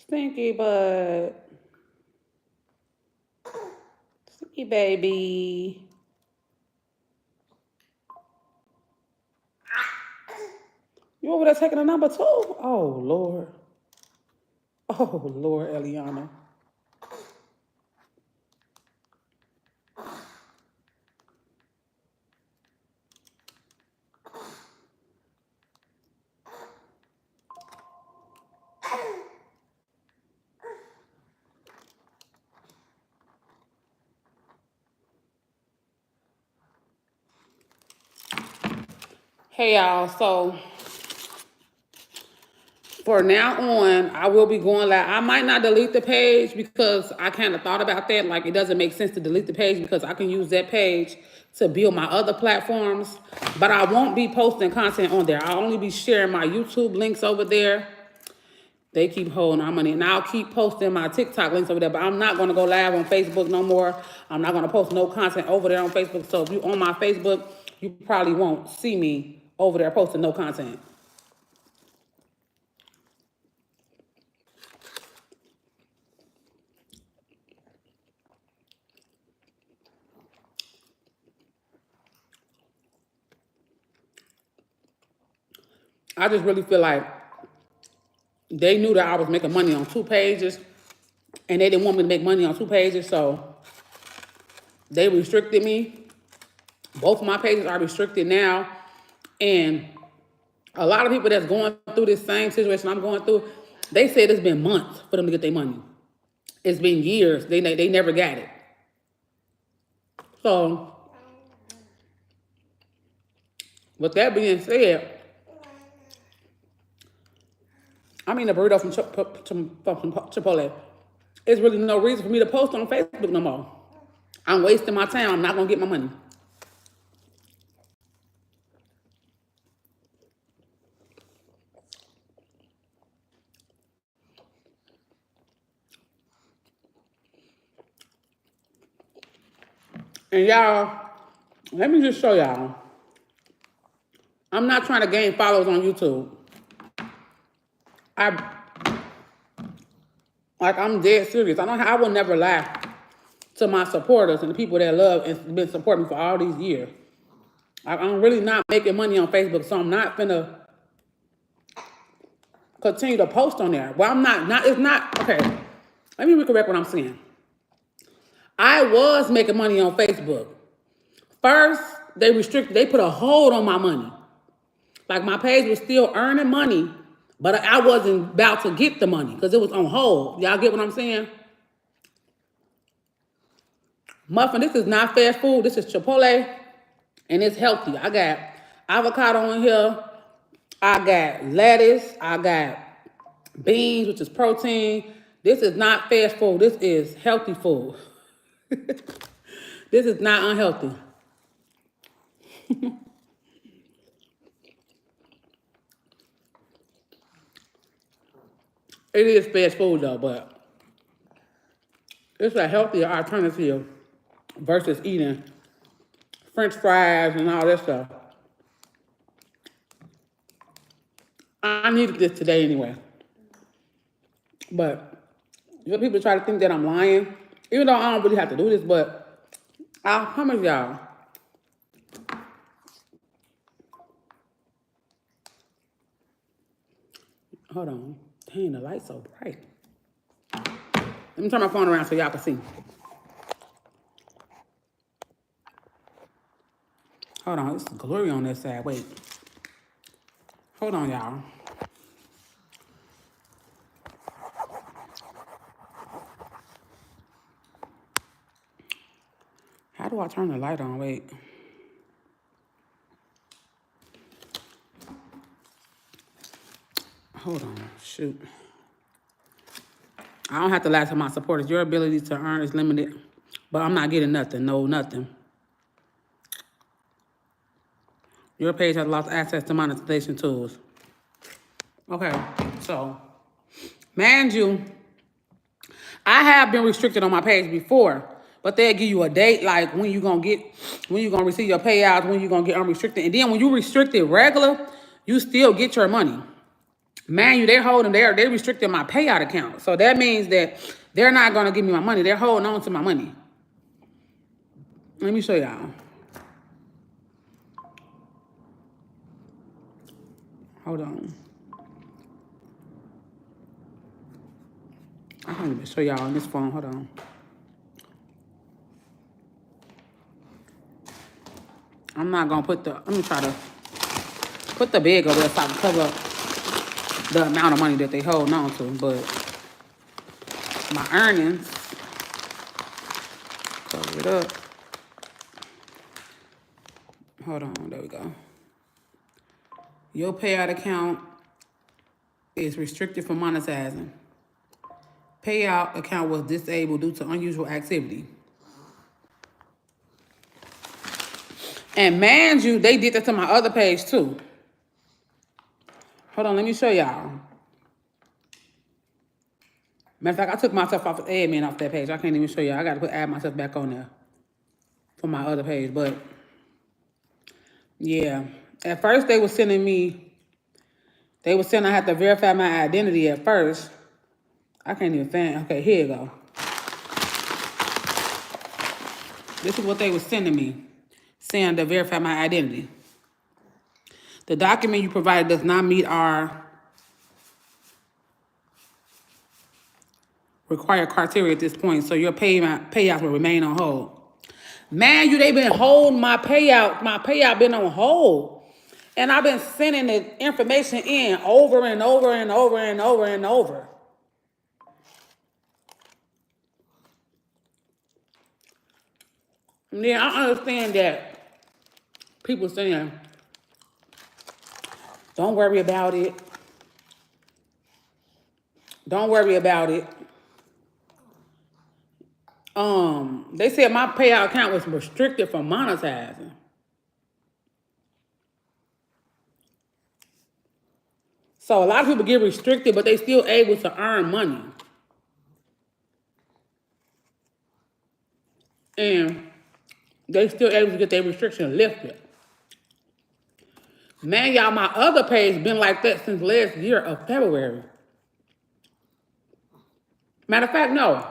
Stinky butt. Stinky baby. You over there taking a number 2? Oh, Lord. Oh, Lord, Eliana. Hey, y'all. So, for now on, I will be going live. I might not delete the page because I kind of thought about that. Like, it doesn't make sense to delete the page because I can use that page to build my other platforms. But I won't be posting content on there. I'll only be sharing my YouTube links over there. They keep holding our money. And I'll keep posting my TikTok links over there. But I'm not going to go live on Facebook no more. I'm not going to post no content over there on Facebook. So if you're on my Facebook, you probably won't see me over there posting no content. I just really feel like they knew that I was making money on 2 pages and they didn't want me to make money on 2 pages. So they restricted me. Both of my pages are restricted now. And a lot of people that's going through this same situation I'm going through, they said it's been months for them to get their money. It's been years. They never got it. So, with that being said, I mean, the burrito from Chipotle. It's really no reason for me to post on Facebook no more. I'm wasting my time. I'm not going to get my money. And y'all, let me just show y'all. I'm not trying to gain followers on YouTube. I'm dead serious. I will never lie to my supporters and the people that love and been supporting me for all these years. I'm really not making money on Facebook, so I'm not gonna continue to post on there. Well, it's not, okay. Let me recorrect what I'm saying. I was making money on Facebook. First, they put a hold on my money. Like, my page was still earning money, but I wasn't about to get the money because it was on hold. Y'all get what I'm saying? Muffin, this is not fast food. This is Chipotle, and it's healthy. I got avocado in here. I got lettuce. I got beans, which is protein. This is not fast food. This is healthy food. This is not unhealthy. It is fast food though, but it's a healthier alternative versus eating French fries and all that stuff. I needed this today anyway. But people try to think that I'm lying, even though I don't really have to do this, but I promise y'all, hold on. Dang, the light's so bright. Let me turn my phone around so y'all can see. Hold on, it's glary on this side. Wait. Hold on, y'all. How do I turn the light on? Wait. Hold on. Shoot. I don't have to lie to my supporters. Your ability to earn is limited, but I'm not getting nothing. No, nothing. Your page has lost access to monetization tools. Okay, so, mind you, I have been restricted on my page before, but they'll give you a date, like when you're gonna receive your payouts, when you're gonna get unrestricted. And then when you restricted regular, you still get your money. Man, they restricted my payout account. So that means that they're not gonna give me my money. They're holding on to my money. Let me show y'all. Hold on. I can't even show y'all on this phone. Hold on. I'm not gonna let me try to put the bag over there so I can cover up the amount of money that they hold on to. But my earnings, cover it up. Hold on, there we go. Your payout account is restricted from monetizing. Payout account was disabled due to unusual activity. And mind you, they did that to my other page too. Hold on, let me show y'all. Matter of fact, I took myself off admin off that page. I can't even show y'all. I got to add myself back on there for my other page. But yeah, at first they were saying I had to verify my identity at first. I can't even find. Okay, here you go. This is what they were sending me, saying to verify my identity. The document you provided does not meet our required criteria at this point, so your payouts will remain on hold. Man, they been holding my payout. My payout been on hold. And I've been sending the information in over and over and over and over and over. Yeah, I understand that people saying, don't worry about it. Don't worry about it. They said my payout account was restricted from monetizing. So a lot of people get restricted, but they still able to earn money. And they still able to get their restriction lifted. Man, y'all, my other page been like that since last year of February. Matter of fact, no.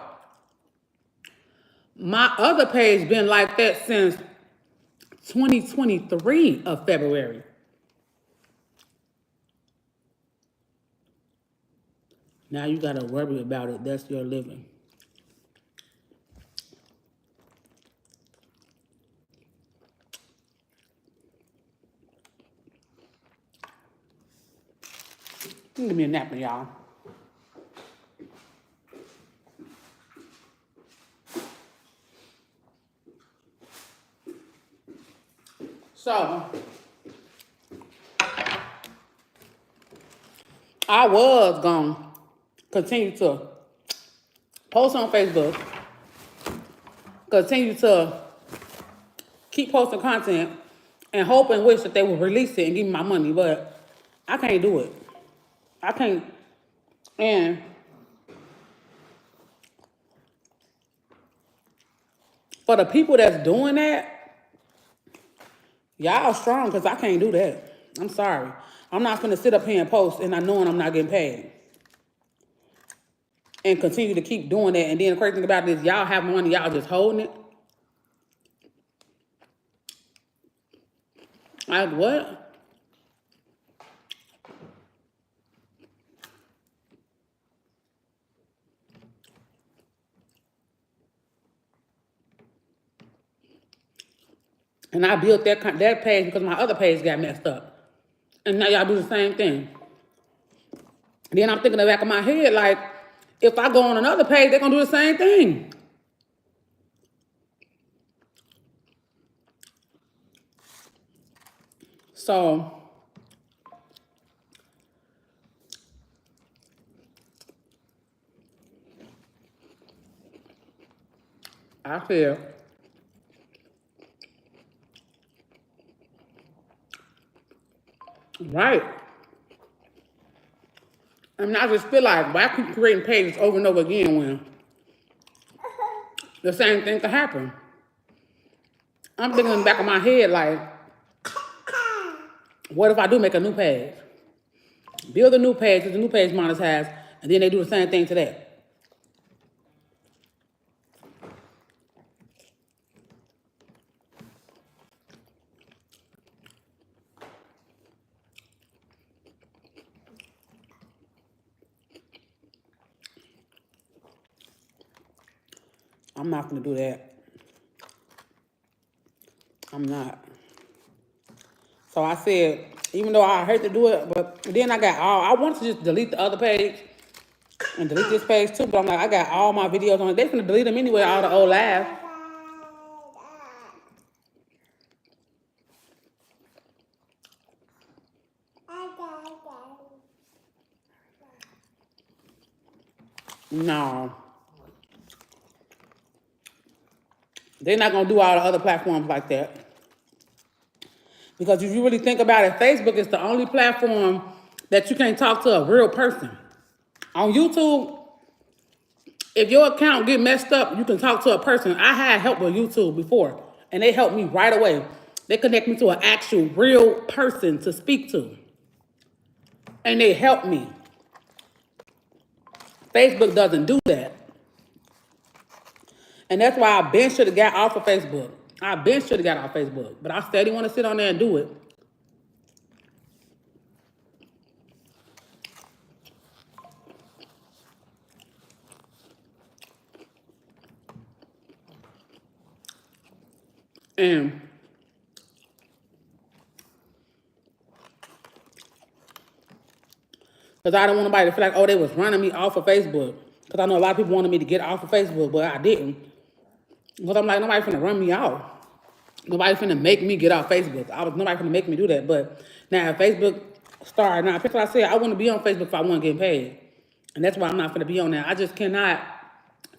My other page been like that since 2023 of February. Now you gotta worry about it. That's your living. Give me a napkin, y'all. So, I was going to continue to post on Facebook, continue to keep posting content, and hope and wish that they would release it and give me my money, but I can't do it. I can't. And for the people that's doing that, y'all strong, because I can't do that. I'm sorry. I'm not going to sit up here and post and not knowing I'm not getting paid. And continue to keep doing that. And then the crazy thing about this, y'all have money, y'all just holding it. Like, what? And I built that page because my other page got messed up. And now y'all do the same thing. Then I'm thinking in the back of my head, like, if I go on another page, they're going to do the same thing. So, I feel right. I mean, I just feel like, why keep creating pages over and over again when the same thing could happen? I'm thinking in the back of my head, like, what if I do make a new page? build a new page, because the new page monetized, and then they do the same thing to that. I'm not gonna do that. I'm not. So I said, even though I hate to do it, but then I wanted to just delete the other page and delete this page too, but I'm like, I got all my videos on it. They're gonna delete them anyway, all the old lives. No. They're not gonna do all the other platforms like that. Because if you really think about it, Facebook is the only platform that you can't talk to a real person. On YouTube, if your account get messed up, you can talk to a person. I had help with YouTube before, and they helped me right away. They connect me to an actual real person to speak to. And they helped me. Facebook doesn't do that. And that's why I been should have got off of Facebook. I been should have got off Facebook. But I steady want to sit on there and do it. And because I don't want nobody to feel like, oh, they was running me off of Facebook. Because I know a lot of people wanted me to get off of Facebook, but I didn't. Because I'm like, nobody finna run me off. Nobody finna make me get off Facebook. Nobody finna make me do that. But now if Facebook started, now because I said I want to be on Facebook if I want to get paid. And that's why I'm not finna be on there. I just cannot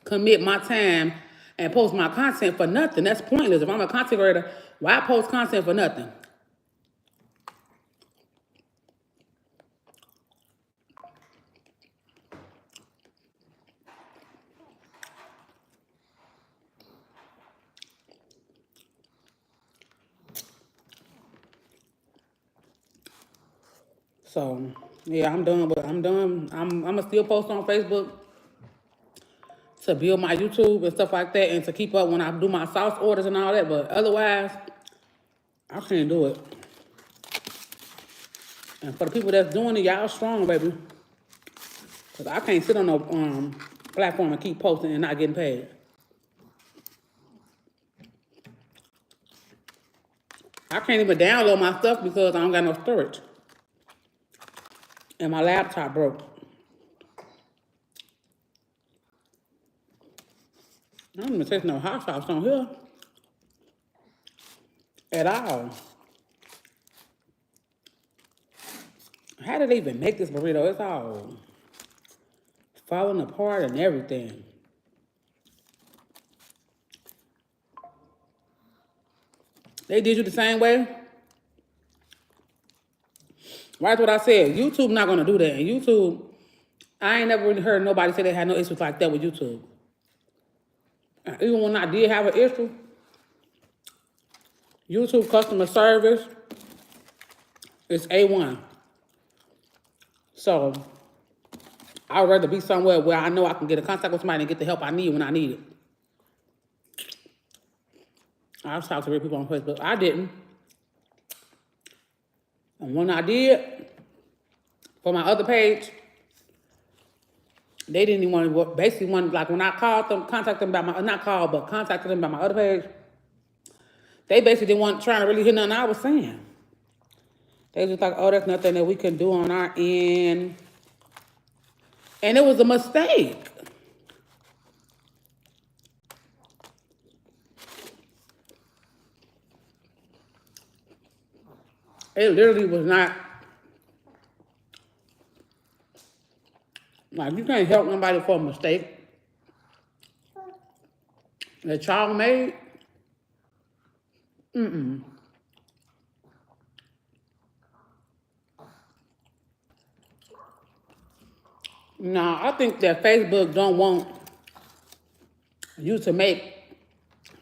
commit my time and post my content for nothing. That's pointless. If I'm a content creator, why post content for nothing? So yeah, I'm done. But I'm done. I'm gonna still post on Facebook to build my YouTube and stuff like that, and to keep up when I do my sauce orders and all that. But otherwise, I can't do it. And for the people that's doing it, y'all strong, baby. Because I can't sit on no platform and keep posting and not getting paid. I can't even download my stuff because I don't got no storage. And my laptop broke. I don't even taste no hot sauce on here. At all. How did they even make this burrito? It's all falling apart and everything. They did you the same way? Right, what I said. YouTube not gonna do that. And YouTube, I ain't never really heard nobody say they had no issues like that with YouTube. Even when I did have an issue, YouTube customer service is A1. So I'd rather be somewhere where I know I can get in contact with somebody and get the help I need when I need it. I've talked to real people on Facebook. I didn't. And when I did, for my other page, they didn't even want to, basically want, like when I called them, contacted them about my, not called, but contacted them about my other page, they basically weren't trying to really hear nothing I was saying. They was just like, oh, there's nothing that we can do on our end. And it was a mistake. It literally was not, like, you can't help nobody for a mistake that y'all made. Mm-mm. No, I think that Facebook don't want you to make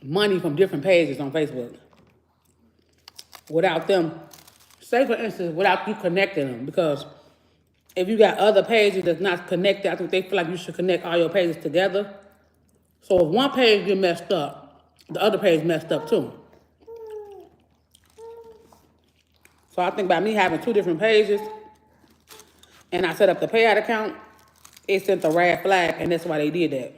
money from different pages on Facebook without them, say for instance, without you connecting them, because if you got other pages that's not connected, I think they feel like you should connect all your pages together. So if one page get messed up, the other page messed up too. So I think by me having 2 different pages and I set up the payout account, it sent a red flag, and that's why they did that.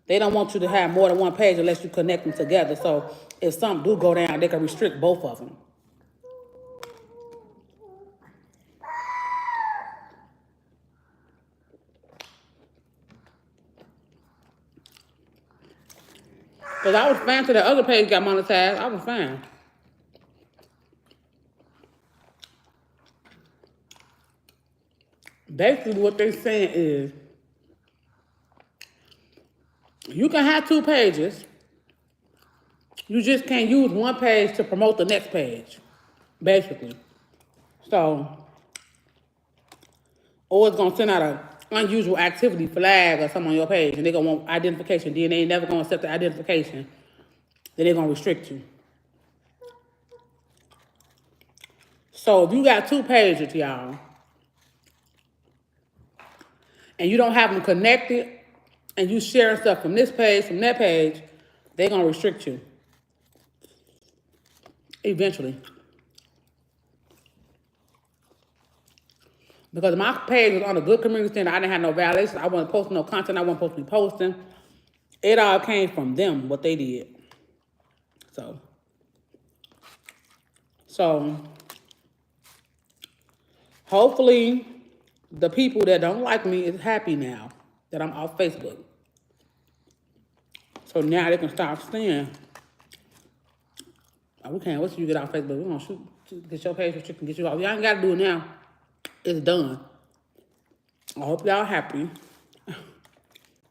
They don't want you to have more than one page unless you connect them together. So if something do go down, they can restrict both of them. Because I was fine till the other page got monetized. I was fine. Basically, what they're saying is you can have 2 pages. You just can't use one page to promote the next page, basically. So, or it's going to send out an unusual activity flag or something on your page, and they're going to want identification. Then they ain't never going to accept the identification. Then they're going to restrict you. So if you got 2 pages, y'all, and you don't have them connected, and you sharing stuff from this page, from that page, they're going to restrict you. Eventually. Because my page was on a good community standard, I didn't have no violations. I wasn't posting no content I wasn't supposed to be posting. It all came from them, what they did. So hopefully the people that don't like me is happy now that I'm off Facebook. So now they can start saying, oh, we can't wait till you get off Facebook. We're going to shoot, get your page restricted, get you off. Y'all ain't got to do it now. It's done. I hope y'all happy.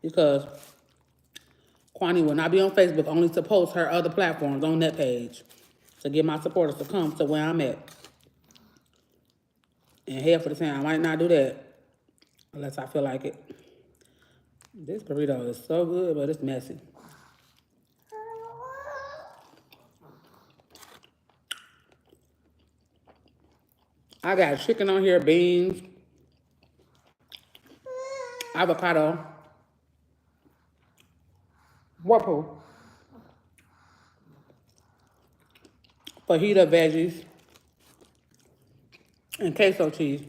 Because Kwani will not be on Facebook, only to post her other platforms on that page to get my supporters to come to where I'm at. And hell for the time, I might not do that unless I feel like it. This burrito is so good, but it's messy. I got chicken on here, beans, avocado, Whirlpool, fajita veggies, and queso cheese.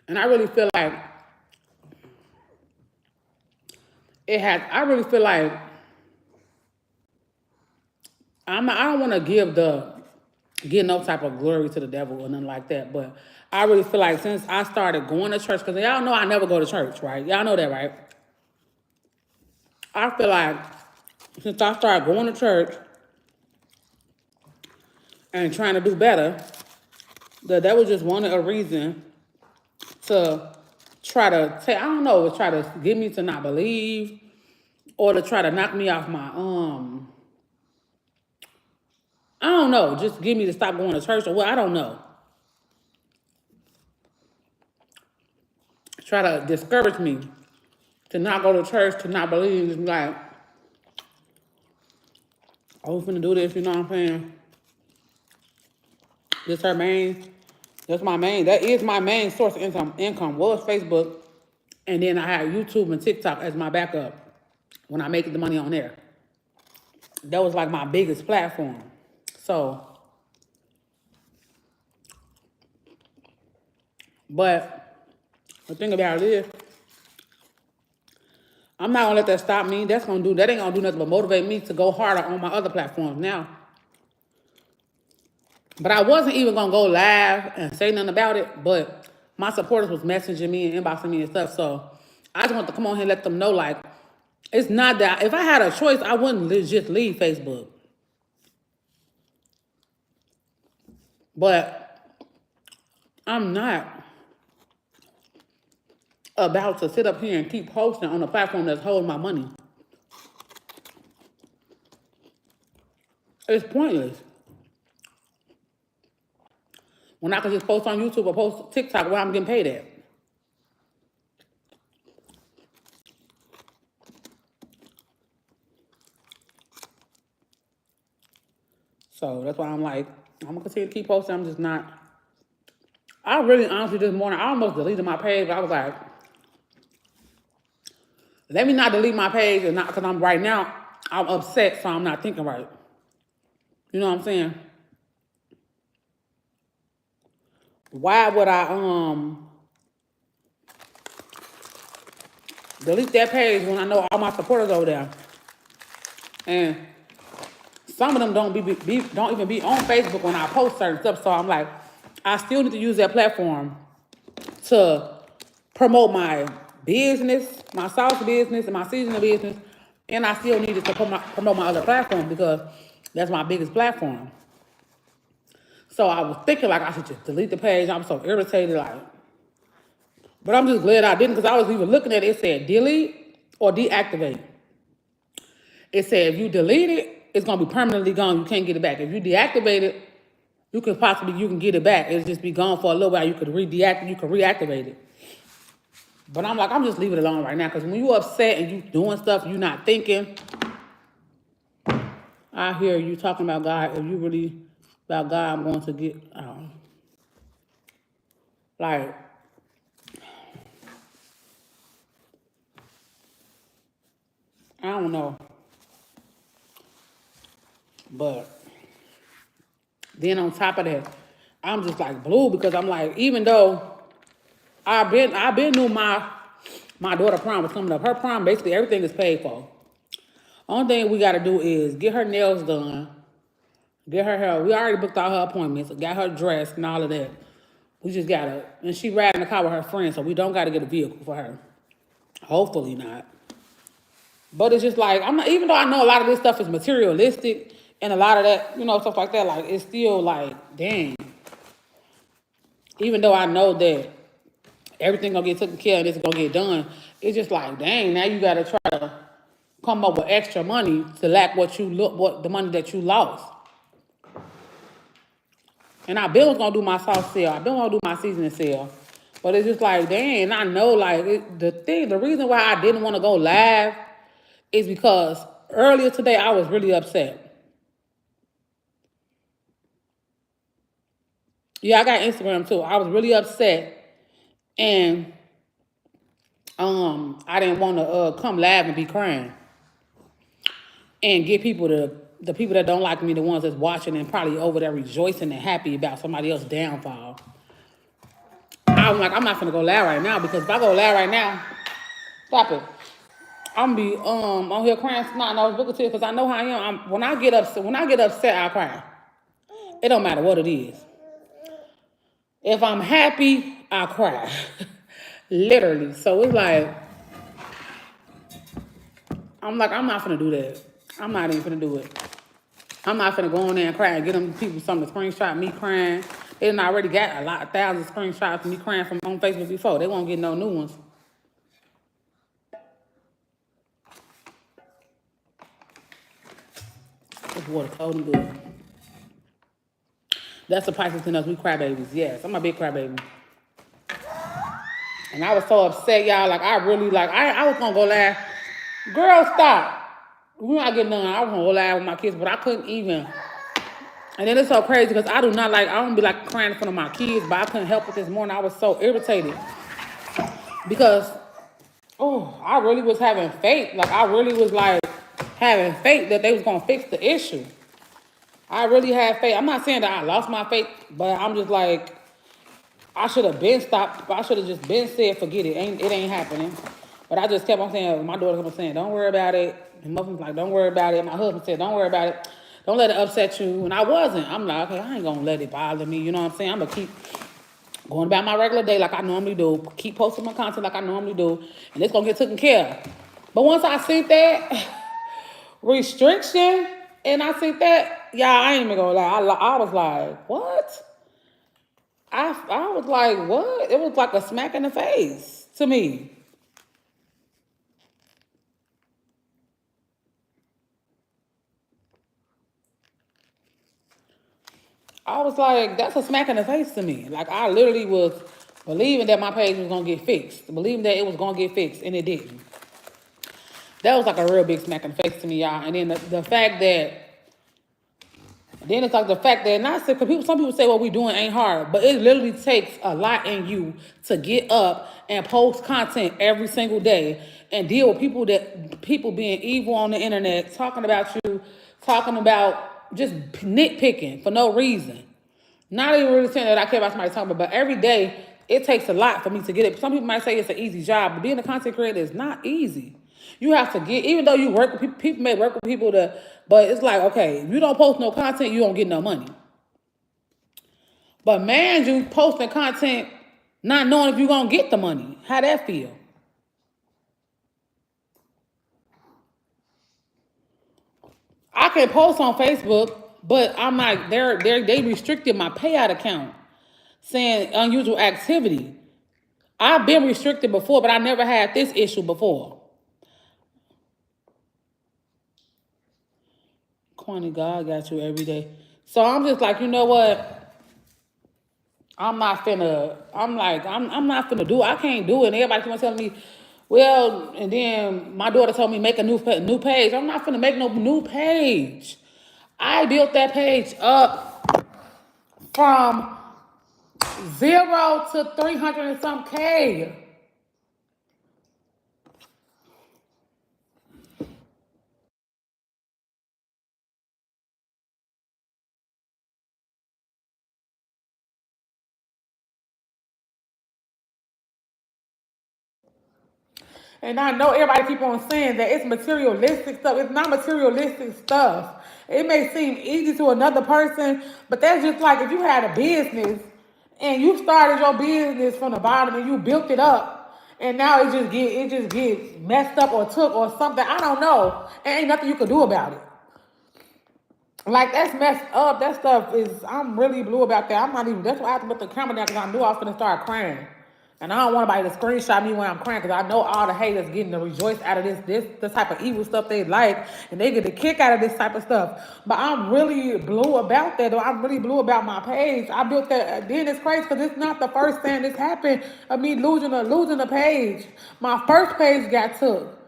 And I really feel like I really feel like I don't want to give no type of glory to the devil or nothing like that, but I really feel like since I started going to church, because y'all know I never go to church, right? Y'all know that, right? I feel like since I started going to church and trying to do better, that was just one of a reason to try to try to get me to not believe or to try to knock me off my I don't know, just get me to stop going to church or what, I don't know. Try to discourage me to not go to church, to not believe, just be like, oh, we're finna do this, you know what I'm saying? That's my main, that is my main source of income was Facebook. And then I had YouTube and TikTok as my backup when I make the money on there. That was like my biggest platform. So, but the thing about it is, I'm not gonna let that stop me. That ain't gonna do nothing but motivate me to go harder on my other platforms now. But I wasn't even gonna go live and say nothing about it, but my supporters was messaging me and inboxing me and stuff. So I just want to come on here and let them know, like, it's not that, if I had a choice, I wouldn't just leave Facebook. But I'm not about to sit up here and keep posting on a platform that's holding my money. It's pointless. when I can just post on YouTube or post TikTok where I'm getting paid at. So that's why I'm like, I'm gonna continue to keep posting. I'm just not. I really honestly this morning I almost deleted my page, but I was like, let me not delete my page and not because I'm right now I'm upset, so I'm not thinking right. You know what I'm saying? Why would I delete that page when I know all my supporters over there? And some of them don't even be on Facebook when I post certain stuff. So I'm like, I still need to use that platform to promote my business, my sauce business, and my seasoning business. And I still needed to promote my other platform because that's my biggest platform. So I was thinking like I should just delete the page. I'm so irritated, like, but I'm just glad I didn't because I was even looking at it. It said delete or deactivate. It said if you delete it, it's gonna be permanently gone. You can't get it back. If you deactivate it, you can get it back. It'll just be gone for a little while. You could reactivate it. But I'm like, I'm just leaving it alone right now because when you upset and you doing stuff you not thinking, I hear you talking about God. If you really about God, I'm going to get like I don't know. But then on top of that, I'm just like blue because I'm like, even though I've been knew my daughter prom was coming up. Her prom, basically everything is paid for. Only thing we gotta do is get her nails done, get her hair. We already booked all her appointments, got her dressed and all of that. We just gotta, and she riding the car with her friends, so we don't gotta get a vehicle for her. Hopefully not. But it's just like, I'm not, even though I know a lot of this stuff is materialistic and a lot of that, stuff like that, like, it's still like, dang. Even though I know that everything gonna get taken care of and it's gonna get done, it's just like, dang, now you gotta try to come up with extra money to lack what the money that you lost. And I been was gonna do my sauce sale, I been gonna do my seasoning sale. But it's just like, dang, I know like the reason why I didn't want to go live is because earlier today I was really upset. Yeah, I got Instagram too. I was really upset and I didn't want to come live and be crying and get people the people that don't like me, the ones that's watching and probably over there rejoicing and happy about somebody else's downfall. I'm like, I'm not gonna go live right now because if I go live right now, stop it. I'm gonna be on here crying snot and I was looking to it because I know how I am. When I get upset, I cry. It don't matter what it is. If I'm happy, I cry. Literally. So it's like, I'm not gonna do that. I'm not even gonna do it. I'm not gonna go in there and cry and get them people something to screenshot me crying. They done already got a lot of thousands of screenshots of me crying from on Facebook before. They won't get no new ones. This water cold and good. That's the Pisces in us. We crybabies. Yes, I'm a big crybaby. And I was so upset, y'all. Like, I really, like, I was gonna go laugh. Girl, stop. We're not getting done. I was gonna go laugh with my kids, but I couldn't even. And then it's so crazy because I don't be like crying in front of my kids, but I couldn't help it this morning. I was so irritated because, I really was having faith. Like, I really was like having faith that they was gonna fix the issue. I really had faith. I'm not saying that I lost my faith, but I'm just like, I should have been stopped. I should have just been said, forget it. It ain't happening. But I just kept on saying, my daughter kept on saying, don't worry about it. And my husband's like, don't worry about it. My husband said, don't worry about it. Don't let it upset you. And I wasn't. I'm like, okay, I ain't gonna let it bother me. You know what I'm saying? I'm gonna keep going about my regular day like I normally do. Keep posting my content like I normally do. And it's gonna get taken care of. But once I see that restriction and I see that, y'all, I ain't even gonna lie. I was like, what? I was like, what? It was like a smack in the face to me. I was like, that's a smack in the face to me. Like, I literally was believing that my page was gonna get fixed, believing that it was gonna get fixed, and it didn't. That was like a real big smack in the face to me, y'all. And then the fact that, then it's like the fact that, not because people, some people say what we doing ain't hard, but it literally takes a lot in you to get up and post content every single day and deal with people being evil on the internet, talking about you, talking about just nitpicking for no reason. Not even really saying that I care about somebody talking about, but every day it takes a lot for me to get it. Some people might say it's an easy job, but being a content creator is not easy. You have to get, even though you work with people, people may work with people but it's like, okay, if you don't post no content, you don't get no money. But man, you posting content not knowing if you're going to get the money. How that feel? I can post on Facebook, but I'm like, they restricted my payout account, saying unusual activity. I've been restricted before, but I never had this issue before. Corny, God got you every day. So I'm just like, you know what? I'm not finna do it. I can't do it. And everybody keeps telling me, well, and then my daughter told me make a new page. I'm not finna make no new page. I built that page up from 0 to 300 and some K. And I know everybody keep on saying that it's materialistic stuff. It's not materialistic stuff. It may seem easy to another person, but that's just like if you had a business and you started your business from the bottom and you built it up, and now it just get messed up or took or something. I don't know. And ain't nothing you can do about it. Like, that's messed up. That stuff is, I'm really blue about that. I'm not even, that's why I have to put the camera down, because I knew I was going to start crying. And I don't want anybody to screenshot me when I'm crying, because I know all the haters getting to rejoice out of this type of evil stuff they like, and they get a kick out of this type of stuff. But I'm really blue about that, though. I'm really blue about my page. I built that. Then it's crazy, because it's not the first time this happened of me losing a page. My first page got took.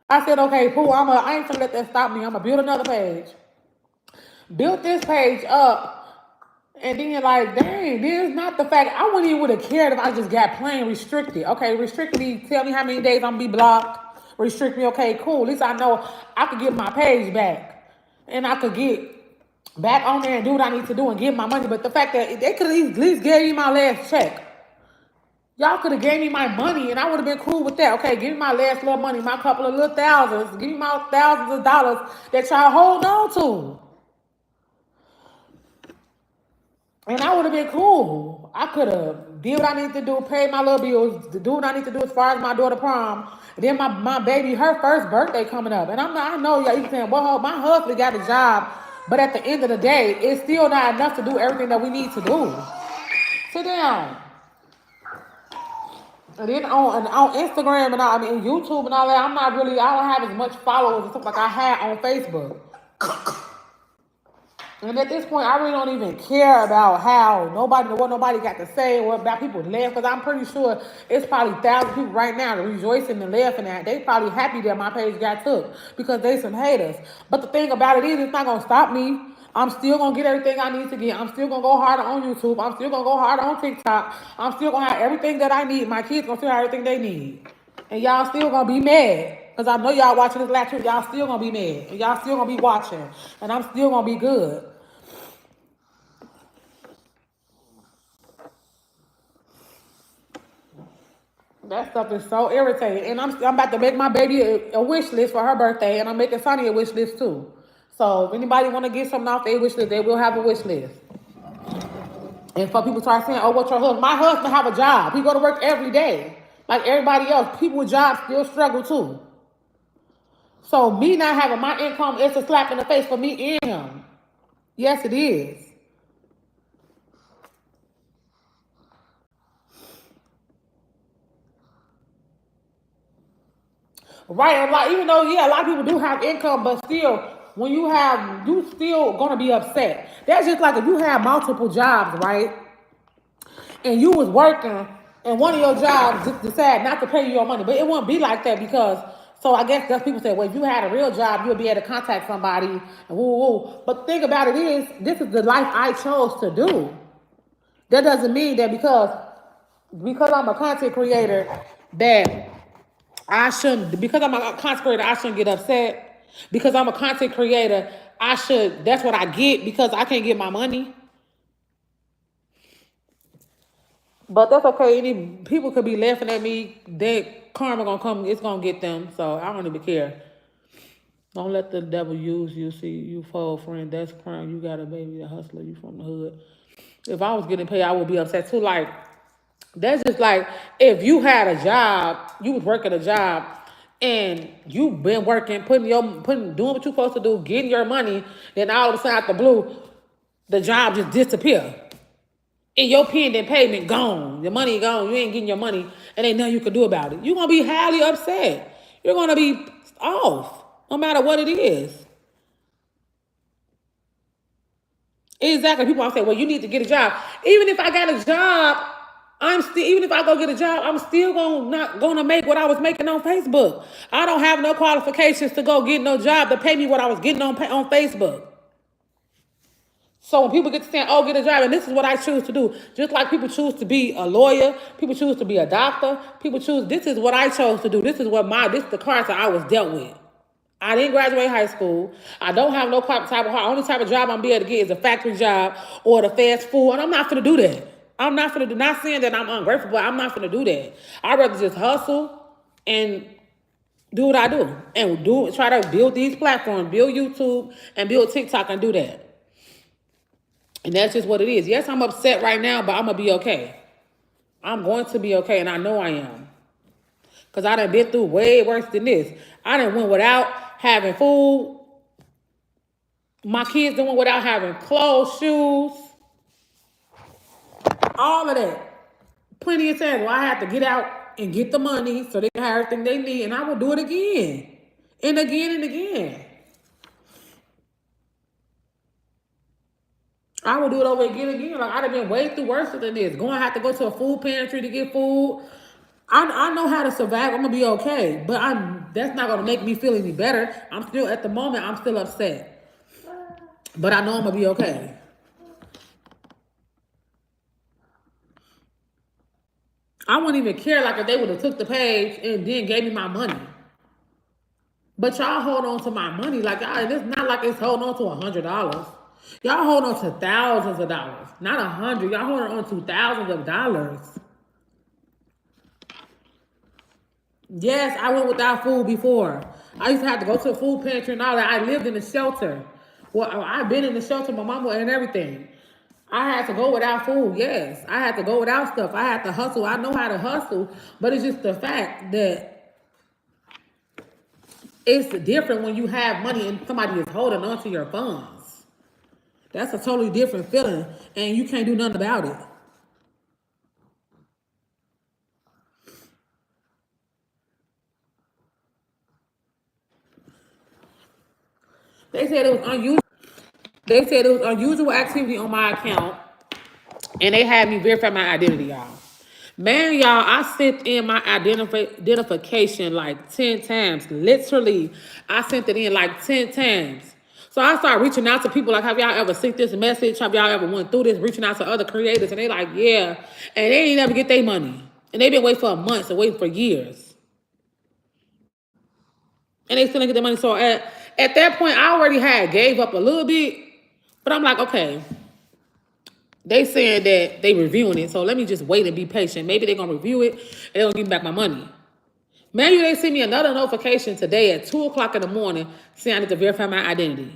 I said, okay, cool, I ain't gonna let that stop me. I'm gonna build another page. Built this page up, and then like, dang, this is not the fact. I wouldn't even would have cared if I just got plain restricted. Okay, restrict me, tell me how many days I'm gonna be blocked. Restrict me, okay, cool. At least I know I could get my page back. And I could get back on there and do what I need to do and get my money. But the fact that they could at least gave me my last check. Y'all could have gave me my money and I would have been cool with that. Okay, give me my last little money, my couple of little thousands. Give me my thousands of dollars that y'all hold on to. And I would have been cool. I could have did what I need to do, paid my little bills, to do what I need to do as far as my daughter prom. And then my baby, her first birthday coming up. And I know y'all you saying, well, my husband got a job. But at the end of the day, it's still not enough to do everything that we need to do. Sit down. And then on Instagram and YouTube and all that, I don't have as much followers and stuff like I had on Facebook. And at this point, I really don't even care about what nobody got to say or about people laugh, because I'm pretty sure it's probably thousands of people right now rejoicing and laughing at. They probably happy that my page got took because they some haters. But the thing about it is, it's not gonna stop me. I'm still gonna get everything I need to get. I'm still gonna go harder on YouTube. I'm still gonna go harder on TikTok. I'm still gonna have everything that I need. My kids gonna still have everything they need. And y'all still gonna be mad. Because I know y'all watching this last trip, y'all still gonna be mad. And y'all still gonna be watching. And I'm still gonna be good. That stuff is so irritating. And I'm about to make my baby a wish list for her birthday. And I'm making Sonny a wish list too. So if anybody want to get something off their wish list, they will have a wish list. And for people start saying, oh, what's your husband? My husband have a job. He go to work every day. Like everybody else. People with jobs still struggle too. So me not having my income is a slap in the face for me and him. Yes, it is. Right, and like even though a lot of people do have income, but still, when you still gonna be upset. That's just like if you have multiple jobs, right? And you was working and one of your jobs just decide not to pay you your money. But it won't be like that because, so I guess that's people say, well, if you had a real job, you'll be able to contact somebody and woo woo. But the thing about it is, this is the life I chose to do. That doesn't mean that because I'm a content creator that because I'm a content creator, I shouldn't get upset. Because I'm a content creator, that's what I get because I can't get my money. But that's okay. Any people could be laughing at me. That karma gonna come. It's gonna get them. So I don't even care. Don't let the devil use you. See you fold, friend. That's crime. You got a baby, a hustler. You from the hood. If I was getting paid, I would be upset too. Like that's just like if you had a job, you was working a job, and you been working, doing what you supposed to do, getting your money. Then all of a sudden, out the blue, the job just disappear. And your pending payment gone. Your money gone. You ain't getting your money. And ain't nothing you can do about it. You're going to be highly upset. You're going to be off. No matter what it is. Exactly. People always say, well, you need to get a job. Even if I got a job, even if I go get a job, I'm still not gonna make what I was making on Facebook. I don't have no qualifications to go get no job to pay me what I was getting on Facebook. So when people get to saying, oh, get a job, and this is what I choose to do. Just like people choose to be a lawyer, people choose to be a doctor, this is what I chose to do. This is the cards that I was dealt with. I didn't graduate high school. I don't have no type of only type of job I'm be able to get is a factory job or the fast food, and I'm not gonna do that. I'm not gonna do, not saying that I'm ungrateful, but I'm not gonna do that. I'd rather just hustle and do what I do. And try to build these platforms, build YouTube and build TikTok and do that. And that's just what it is. Yes, I'm upset right now, but I'm going to be okay. I'm going to be okay, and I know I am. Because I done been through way worse than this. I done went without having food. My kids done went without having clothes, shoes. All of that. Plenty of times where I had to get out and get the money so they can have everything they need, and I will do it again. And again and again. I would do it over again. Like I'd have been way through worse than this. Have to go to a food pantry to get food. I know how to survive. I'm gonna be okay. But that's not gonna make me feel any better. I'm still at the moment. I'm still upset. But I know I'm gonna be okay. I wouldn't even care like if they would have took the page and then gave me my money. But y'all hold on to my money like it's not like it's holding on to $100. Y'all hold on to thousands of dollars, not 100. Y'all hold on to thousands of dollars. Yes, I went without food before. I used to have to go to a food pantry and all that. I lived in a shelter. Well, I've been in the shelter, my mama and everything. I had to go without food. Yes, I had to go without stuff. I had to hustle. I know how to hustle, but it's just the fact that it's different when you have money and somebody is holding on to your funds. That's a totally different feeling, and you can't do nothing about it. They said it was unusual. They said it was unusual activity on my account, and they had me verify my identity, y'all. Man, y'all, I sent in my identification like 10 times. Literally, I sent it in like 10 times. So I started reaching out to people like, have y'all ever sent this message? Have y'all ever went through this? Reaching out to other creators. And they like, yeah. And they ain't never get their money. And they been waiting for months and waiting for years. And they still didn't get their money. So at that point, I already gave up a little bit. But I'm like, okay. They saying that they reviewing it, so let me just wait and be patient. Maybe they're going to review it, and they're going to give me back my money. Maybe they sent me another notification today at 2 o'clock in the morning saying I need to verify my identity.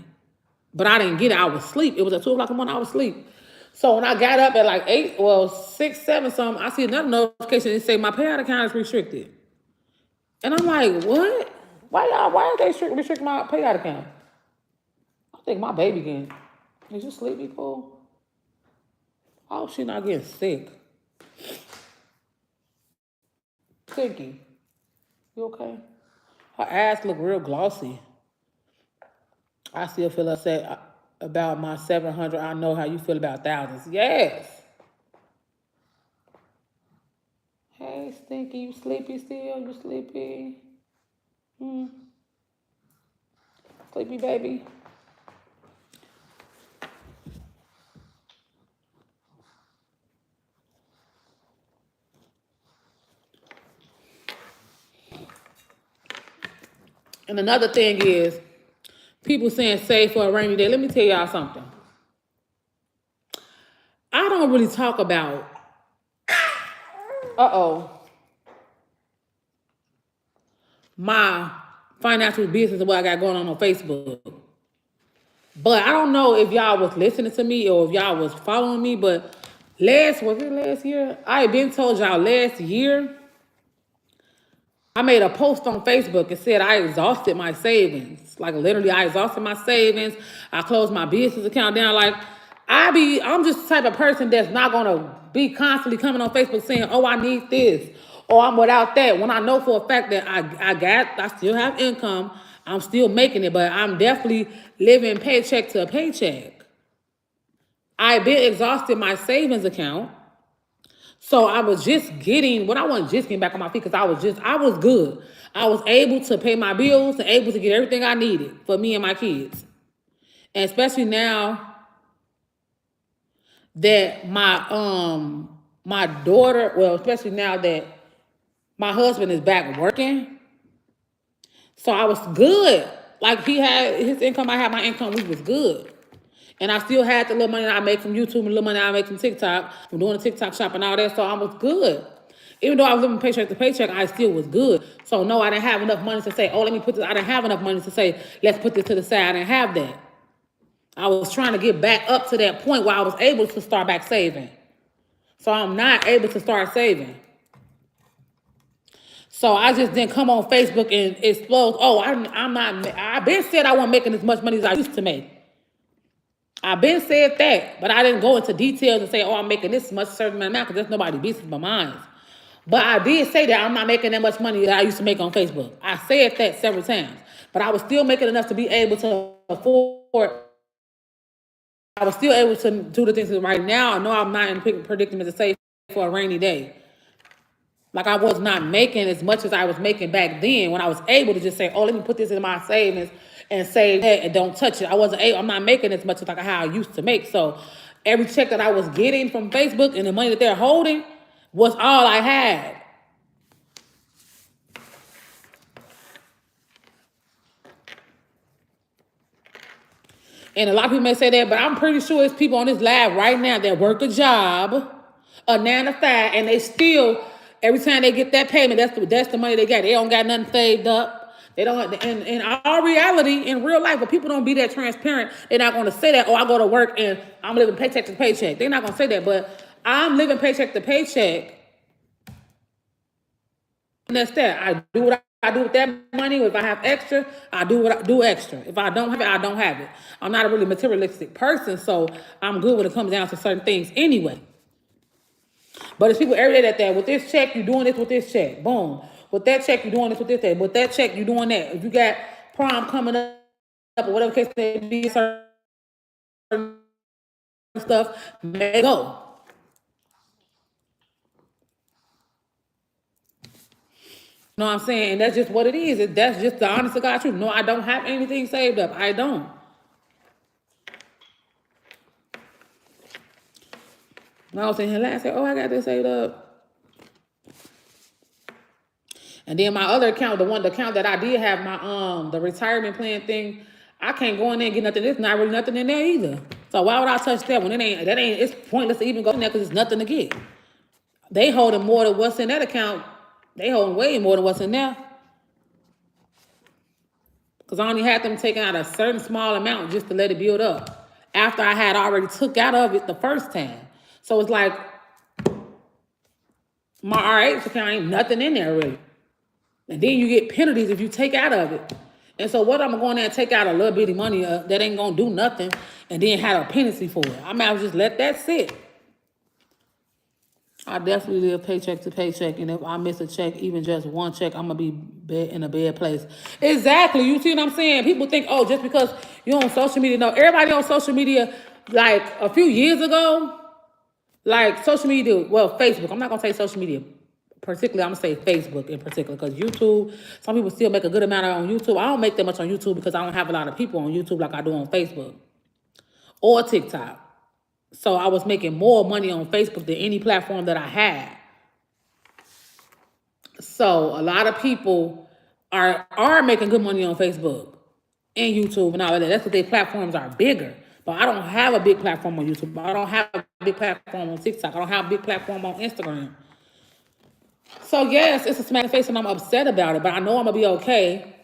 But I didn't get it. I was asleep. It was at 2 o'clock in the morning. I was asleep. So when I got up at like 6, 7 something, I see another notification that say my payout account is restricted. And I'm like, what? Why are they restricting my payout account? I think my baby again. Is you sleepy, Cole? I hope she's not getting sick. Cookie, you okay? Her ass look real glossy. I still feel upset about my 700. I know how you feel about thousands. Yes. Hey, Stinky, you sleepy still? You sleepy? Sleepy, baby? And another thing is, people saying save for a rainy day. Let me tell y'all something. I don't really talk about, my financial business and what I got going on Facebook. But I don't know if y'all was listening to me or if y'all was following me, but last year? I had been told y'all last year, I made a post on Facebook and said I exhausted my savings. Like literally I exhausted my savings. I closed my business account down. Like I'm just the type of person that's not gonna be constantly coming on Facebook saying, oh, I need this or I'm without that. When I know for a fact that I still have income, I'm still making it, but I'm definitely living paycheck to paycheck. I've been exhausted my savings account. So I was just getting, I wasn't just getting back on my feet because I was good. I was able to pay my bills and able to get everything I needed for me and my kids. And especially now that my daughter, well, especially now that my husband is back working. So I was good. Like he had his income, I had my income, we was good. And I still had the little money that I make from YouTube and the little money I make from TikTok, from doing the TikTok shop and all that. So I was good. Even though I was living paycheck to paycheck, I still was good. So no, I didn't have enough money to say, oh, let me put this. I didn't have enough money to say, let's put this to the side. I didn't have that. I was trying to get back up to that point where I was able to start back saving. So I'm not able to start saving. So I just didn't come on Facebook and explode. Oh, I'm not. I've been said I wasn't making as much money as I used to make. I've been said that, but I didn't go into details and say, oh, I'm making this much certain amount because that's nobody's business but mine. But I did say that I'm not making that much money that I used to make on Facebook. I said that several times, but I was still making enough to be able to afford. I was still able to do the things right now. I know I'm not in a predicament to save for a rainy day. Like I was not making as much as I was making back then when I was able to just say, oh, let me put this in my savings and save that and don't touch it. I'm not making as much as like how I used to make. So every check that I was getting from Facebook and the money that they're holding was all I had. And a lot of people may say that, but I'm pretty sure it's people on this live right now that work a job, a 9 to 5, and they still, every time they get that payment, that's the money they got. They don't got nothing saved up. They don't. In our reality, in real life, but people don't be that transparent. They're not going to say that. Oh, I go to work and I'm living paycheck to paycheck. They're not going to say that, but I'm living paycheck to paycheck. And that's that. I do what I do with that money. If I have extra, I do what I do extra. If I don't have it, I don't have it. I'm not a really materialistic person, so I'm good when it comes down to certain things anyway. But it's people every day that with this check, you're doing this with this check. Boom. With that check, you're doing this with this check. With that check, you're doing that. If you got prom coming up or whatever case may be, certain stuff may go. You know what I'm saying? And that's just what it is. That's just the honest to God truth. No, I don't have anything saved up. I don't. And I was saying here last, oh, I got this saved up. And then my other account, the account that I did have, my the retirement plan thing, I can't go in there and get nothing. There's not really nothing in there either. So why would I touch that when it's pointless to even go in there because there's nothing to get. They holding more than what's in that account. They holding way more than what's in there. Because I only had them taking out a certain small amount just to let it build up. After I had already took out of it the first time. So it's like, my RH account ain't nothing in there really. And then you get penalties if you take out of it. And so what I'm going there and take out a little bitty money that ain't going to do nothing and then have a penalty for it. I might just let that sit. I definitely live paycheck to paycheck, and if I miss a check, even just one check, I'm gonna be in a bad place. Exactly. You see what I'm saying? People think, oh, just because you're on social media. No, everybody on social media, like a few years ago, like social media, well, Facebook. I'm not gonna say social media particularly. I'm gonna say Facebook in particular, because YouTube, some people still make a good amount on YouTube. I don't make that much on YouTube because I don't have a lot of people on YouTube like I do on Facebook or TikTok. So I was making more money on Facebook than any platform that I had. So a lot of people are making good money on Facebook and YouTube and all of that. That's because their platforms are bigger. But I don't have a big platform on YouTube. I don't have a big platform on TikTok. I don't have a big platform on Instagram. So yes, it's a smack in the face and I'm upset about it, but I know I'm gonna be okay.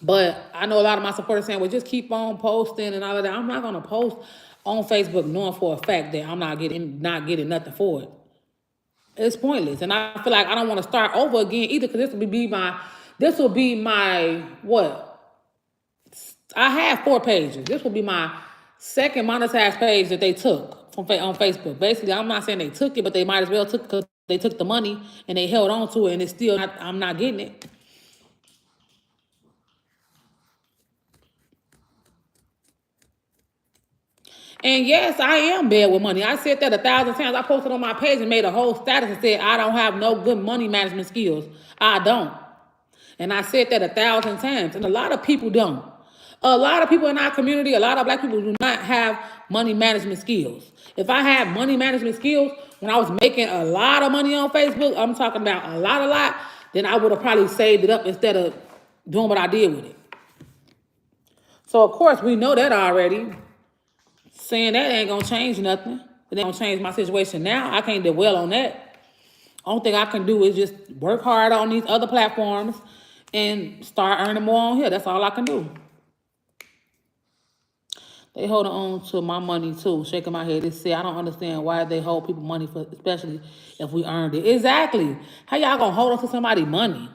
But I know a lot of my supporters saying, well, just keep on posting and all of that. I'm not gonna post on Facebook knowing for a fact that I'm not getting nothing for it. It's pointless. And I feel like I don't want to start over again either, because this will be my what? I have 4 pages. This will be my second monetized page that they took on Facebook. Basically, I'm not saying they took it, but they might as well took, because they took the money and they held on to it, and it's still I'm not getting it. And yes, I am bad with money. I said that 1,000 times. I posted on my page and made a whole status and said I don't have no good money management skills. I don't. And I said that 1,000 times. And a lot of people don't. A lot of people in our community, a lot of black people do not have money management skills. If I had money management skills when I was making a lot of money on Facebook, I'm talking about a lot, then I would have probably saved it up instead of doing what I did with it. So, of course, we know that already. Saying that ain't gonna change nothing. It ain't gonna change my situation now. I can't dwell on that. Only thing I can do is just work hard on these other platforms and start earning more on here. That's all I can do. They hold on to my money too. Shaking my head. They say I don't understand why they hold people money for, especially if we earned it. Exactly. How y'all gonna hold on to somebody's money?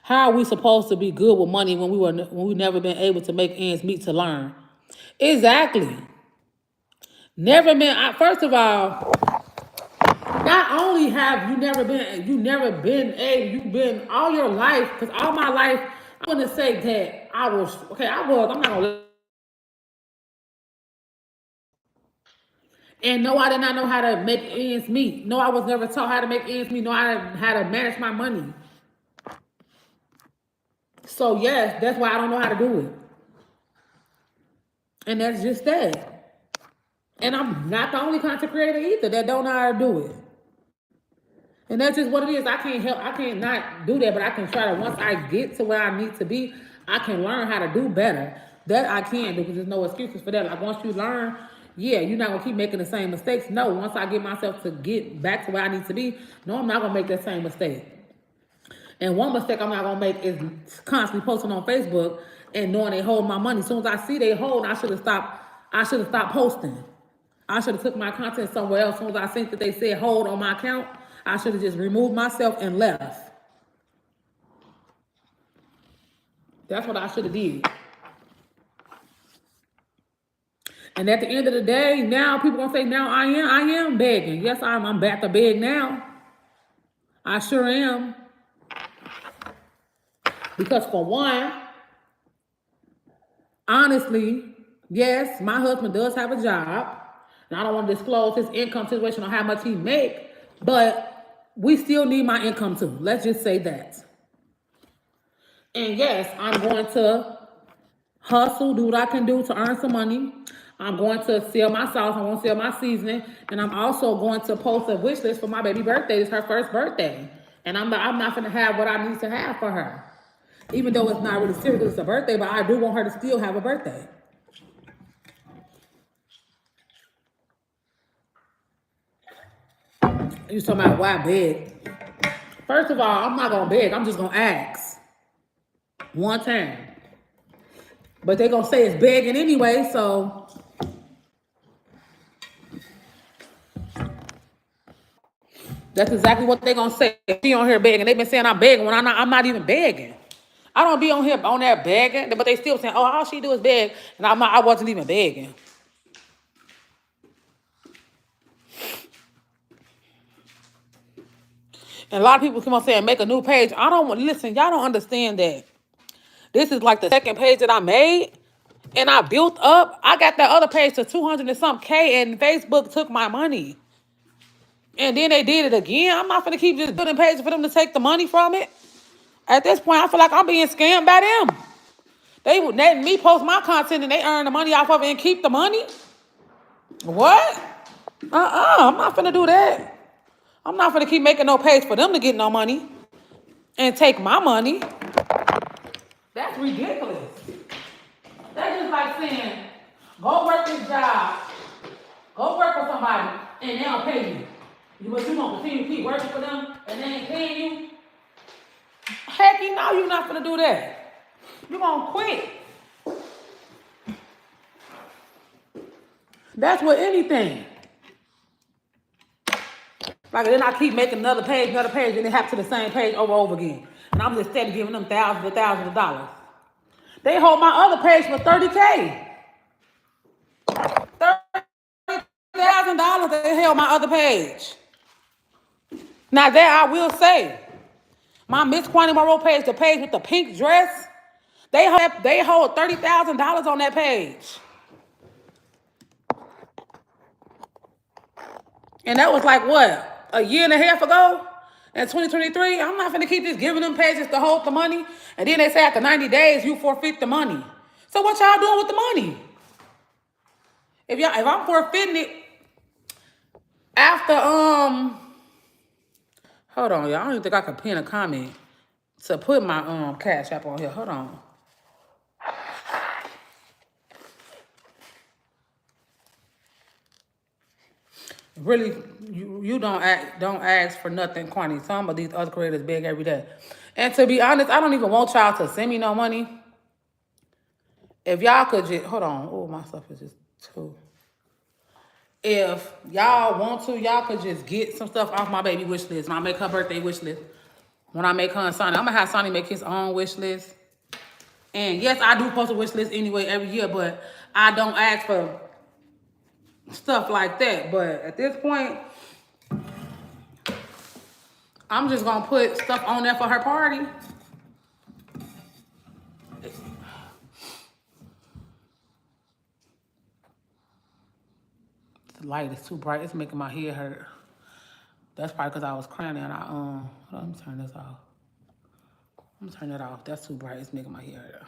How are we supposed to be good with money when we never been able to make ends meet to learn? Exactly. Never been. First of all, not only have you never been able, you've been all your life, because all my life, I wouldn't say that I was, okay, I'm not gonna, and no, I did not know how to make ends meet. No, I was never taught how to make ends meet. No, I didn't how to manage my money. So yes, that's why I don't know how to do it. And that's just that. And I'm not the only content creator either that don't know how to do it. And that's just what it is. I can't not do that, but I can try to, once I get to where I need to be, I can learn how to do better. That I can do, because there's no excuses for that. Like once you learn, yeah, you're not gonna keep making the same mistakes. No, once I get myself to get back to where I need to be, no, I'm not gonna make that same mistake. And one mistake I'm not gonna make is constantly posting on Facebook and knowing they hold my money. As soon as I see they hold, I should have stopped posting. I should have took my content somewhere else. As soon as I think that they said hold on my account, I should have just removed myself and left. That's what I should have did. And at the end of the day, now people gonna say, now I am begging. Yes, I'm back to beg now. I sure am. Because for one, honestly, yes, my husband does have a job. And I don't want to disclose his income situation or how much he make, but we still need my income too. Let's just say that. And yes, I'm going to hustle, do what I can do to earn some money. I'm going to sell my sauce. I'm going to sell my seasoning. And I'm also going to post a wish list for my baby birthday. It's her first birthday. And I'm not going to have what I need to have for her. Even though it's not really serious, it's a birthday, but I do want her to still have a birthday. You talking about why beg? First of all, I'm not going to beg. I'm just going to ask. One time. But they're going to say it's begging anyway, so. That's exactly what they're going to say. She on here begging. They've been saying I'm begging when I'm not even begging. I don't be on here on there begging, but they still saying, oh, all she do is beg, and I wasn't even begging. And a lot of people come on saying make a new page. I don't listen. Y'all don't understand that. This is like the second page that I made, and I built up. I got that other page to 200 and something K, and Facebook took my money. And then they did it again. I'm not gonna keep just building pages for them to take the money from it. At this point, I feel like I'm being scammed by them. They would let me post my content and they earn the money off of it and keep the money. What? I'm not finna do that. I'm not finna keep making no page for them to get no money and take my money. That's ridiculous. That's just like saying, go work this job, go work for somebody, and they'll pay you. But you gonna continue to keep working for them and they ain't paying you? Heck, you know you're not gonna do that. You're gonna quit. That's with anything. Like, then I keep making another page, and it happens to the same page over and over again. And I'm just steady giving them thousands and thousands of dollars. They hold my other page for $30K. $30,000 they held my other page. Now that I will say, my Miss Kwani Monroe page, the page with the pink dress, they hold $30,000 on that page. And that was like what? A year and a half ago? In 2023? I'm not finna keep just giving them pages to hold the money. And then they say after 90 days, you forfeit the money. So what y'all doing with the money? If I'm forfeiting it after, hold on, y'all. I don't even think I can pin a comment to put my Cash App on here. Hold on. Really, you don't ask for nothing, Kwani. Some of these other creators beg every day. And to be honest, I don't even want y'all to send me no money. If y'all could just, hold on. Oh, my stuff is just too. If y'all want to, y'all could just get some stuff off my baby wish list. When I make her birthday wish list. When I make her and Sonny, I'm going to have Sonny make his own wish list. And yes, I do post a wish list anyway every year, but I don't ask for stuff like that. But at this point, I'm just gonna put stuff on there for her party. The light is too bright. It's making my head hurt. That's probably because I was crying and I hold on, let me turn this off. I'm gonna turn that off. That's too bright. It's making my head hurt.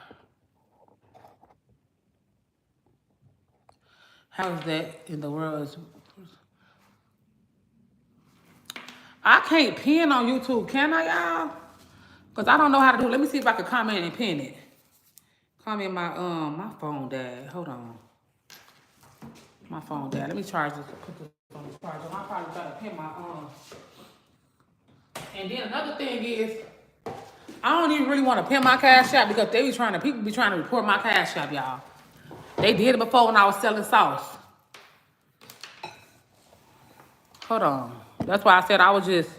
How is that in the world? I can't pin on YouTube, can I, y'all? Because I don't know how to do it. Let me see if I can comment and pin it. Comment my phone died. Hold on. My phone died. Let me charge this. Put this on the charger. I'll probably try to pin my And then another thing is, I don't even really want to pin my Cash App because people be trying to report my Cash App, y'all. They did it before when I was selling sauce. Hold on. That's why I said I would just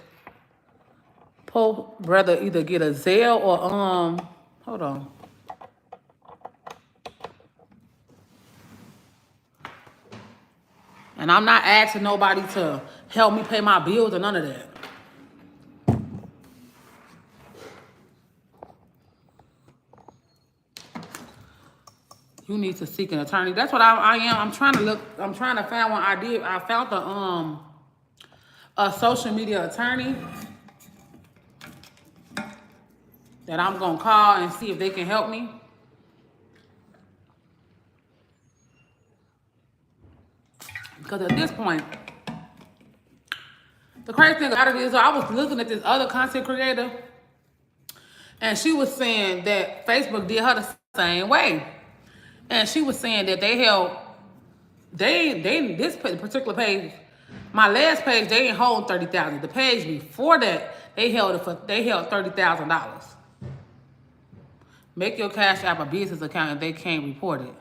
rather either get a Zelle or hold on. And I'm not asking nobody to help me pay my bills or none of that. You need to seek an attorney. That's what I am. I'm trying to find one. I found a social media attorney that I'm gonna call and see if they can help me. Because at this point, the crazy thing about it is I was looking at this other content creator and she was saying that Facebook did her the same way. And she was saying that this particular page, my last page, they didn't hold $30,000. The page before that, they held $30,000. Make your Cash App a business account and they can't report it.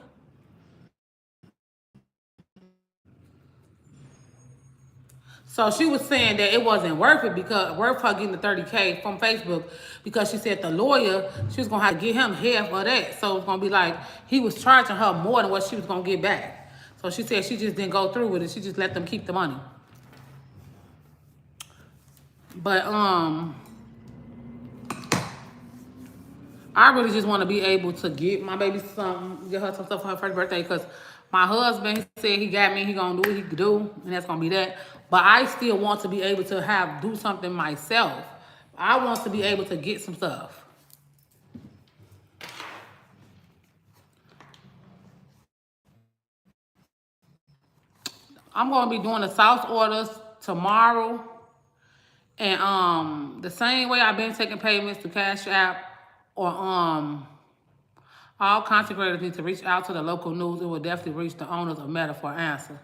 So she was saying that it wasn't worth her getting the $30K from Facebook because she said the lawyer, she was gonna have to get him half of that. So it's gonna be like he was charging her more than what she was gonna get back. So she said she just didn't go through with it. She just let them keep the money. But I really just want to be able to get my baby something, get her some stuff for her first birthday, because my husband, he said he got me, he gonna do what he could do, and that's gonna be that. But I still want to be able to do something myself. I want to be able to get some stuff. I'm gonna be doing the sauce orders tomorrow. And the same way I've been taking payments to Cash App or all content creators need to reach out to the local news. It will definitely reach the owners of Meta for an answer.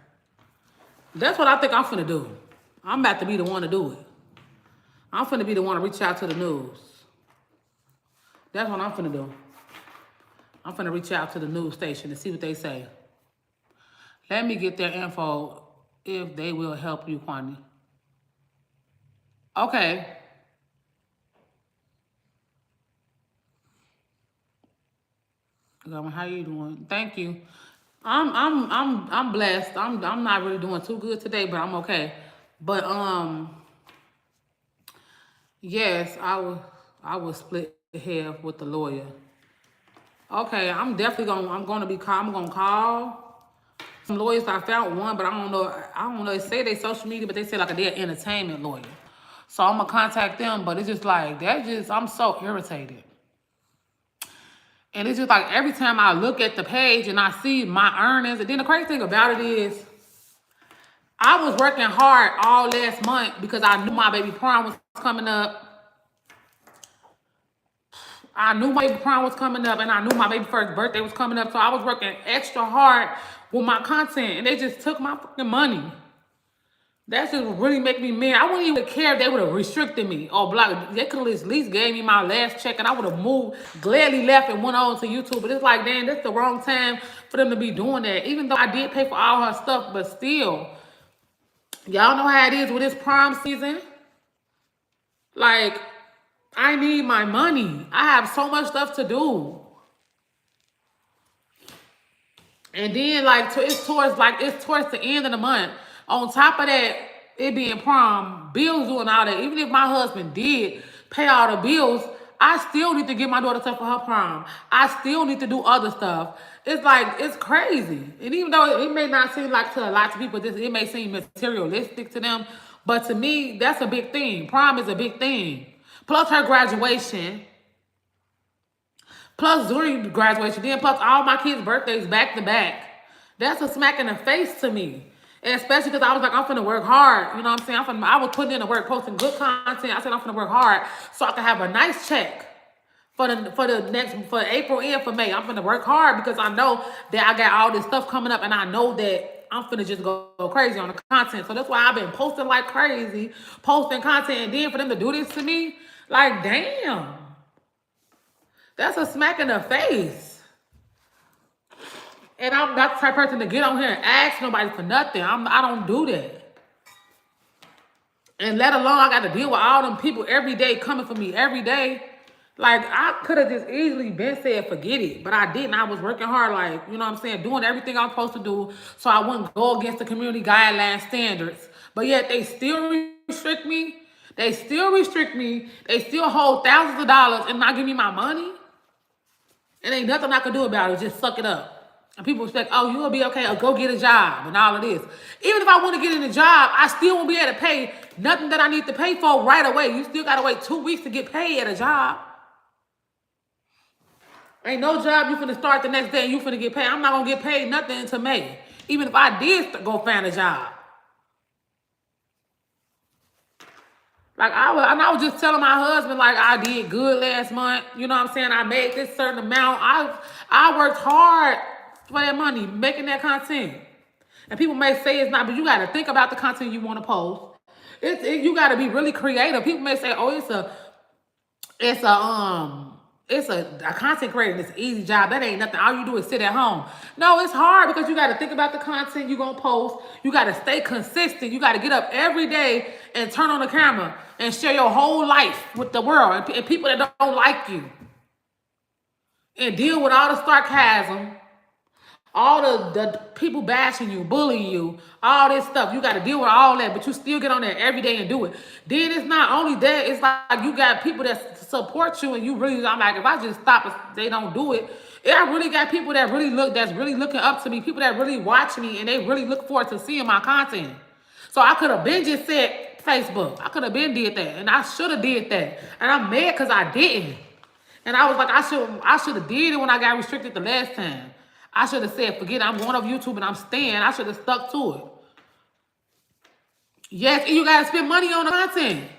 That's what I think I'm finna do. I'm about to be the one to do it. I'm finna be the one to reach out to the news. That's what I'm finna do. I'm finna reach out to the news station and see what they say. Let me get their info if they will help you, Kwani. Okay. How you doing? Thank you. I'm blessed. I'm not really doing too good today, but I'm okay. But yes, I will split hair with the lawyer. Okay, I'm gonna call some lawyers. I found one, but I don't know. They say they social media, but they say like they're an entertainment lawyer. So I'm gonna contact them, but it's just like I'm so irritated. And it's just like every time I look at the page and I see my earnings, and then the crazy thing about it is I was working hard all last month because I knew my baby prom was coming up. I knew my baby prom was coming up, and I knew my baby first birthday was coming up. So I was working extra hard with my content, and they just took my fucking money. That just really make me mad. I wouldn't even care if they would have restricted me or blocked. They could have at least gave me my last check, and I would have gladly left and went on to YouTube. But it's like, damn, that's the wrong time for them to be doing that. Even though I did pay for all her stuff, but still, y'all know how it is with this prom season. Like, I need my money. I have so much stuff to do. And then, like, it's towards the end of the month. On top of that, it being prom, bills doing all that. Even if my husband did pay all the bills, I still need to get my daughter stuff for her prom. I still need to do other stuff. It's like, it's crazy. And even though it may not seem like to a lot of people, it may seem materialistic to them, but to me, that's a big thing. Prom is a big thing. Plus her graduation. Plus during graduation, then plus all my kids' birthdays back to back. That's a smack in the face to me. And especially because I was like, I'm finna work hard. You know what I'm saying? I was putting in the work, posting good content. I said I'm finna work hard so I can have a nice check for April and for May. I'm finna work hard because I know that I got all this stuff coming up, and I know that I'm finna just go crazy on the content. So that's why I've been posting like crazy, posting content, and then for them to do this to me, like, damn. That's a smack in the face. And I'm not the type of person to get on here and ask nobody for nothing. I don't do that. And let alone I got to deal with all them people every day coming for me every day. Like, I could have just easily been said, forget it. But I didn't. I was working hard, like, you know what I'm saying, doing everything I was supposed to do so I wouldn't go against the community guideline standards. But yet they still restrict me. They still hold thousands of dollars and not give me my money. And ain't nothing I can do about it. Just suck it up. And people expect, oh, you'll be okay, or go get a job and all of this. Even if I want to get in a job, I still won't be able to pay nothing that I need to pay for right away. You still got to wait 2 weeks to get paid at a job. Ain't no job you finna start the next day and you finna get paid. I'm not going to get paid nothing until May. Even if I did go find a job. Like, I was just telling my husband, like, I did good last month. You know what I'm saying? I made this certain amount. I worked hard for that money, making that content. And people may say it's not, but you got to think about the content you want to post. You got to be really creative. People may say, oh, it's a content creator. It's an easy job. That ain't nothing. All you do is sit at home. No, it's hard because you got to think about the content you're going to post. You got to stay consistent. You got to get up every day and turn on the camera and share your whole life with the world and people that don't like you. And deal with all the sarcasm, all the people bashing you, bullying you, all this stuff. You got to deal with all that, but you still get on there every day and do it. Then it's not only that, it's like you got people that support you, and you really, I'm like, if I just stop and they don't do it, I really got people that that's really looking up to me, people that really watch me, and they really look forward to seeing my content. So I could have been just said Facebook. I could have been did that, and I should have did that. And I'm mad because I didn't. And I was like, I should have did it when I got restricted the last time. I should have said, forget it, I'm going off YouTube and I'm staying. I should have stuck to it. Yes, and you got to spend money on the content.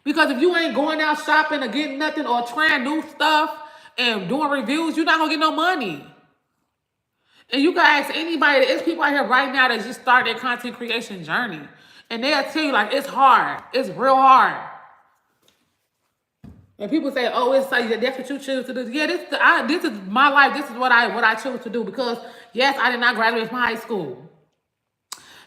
Because if you ain't going out shopping or getting nothing or trying new stuff and doing reviews, you're not going to get no money. And you can ask anybody, there's people out here right now that just started their content creation journey. And they'll tell you, like, it's hard. It's real hard. And people say, oh, it's like, that's what you choose to do. Yeah, this is my life. This is what I choose to do. Because, yes, I did not graduate from high school.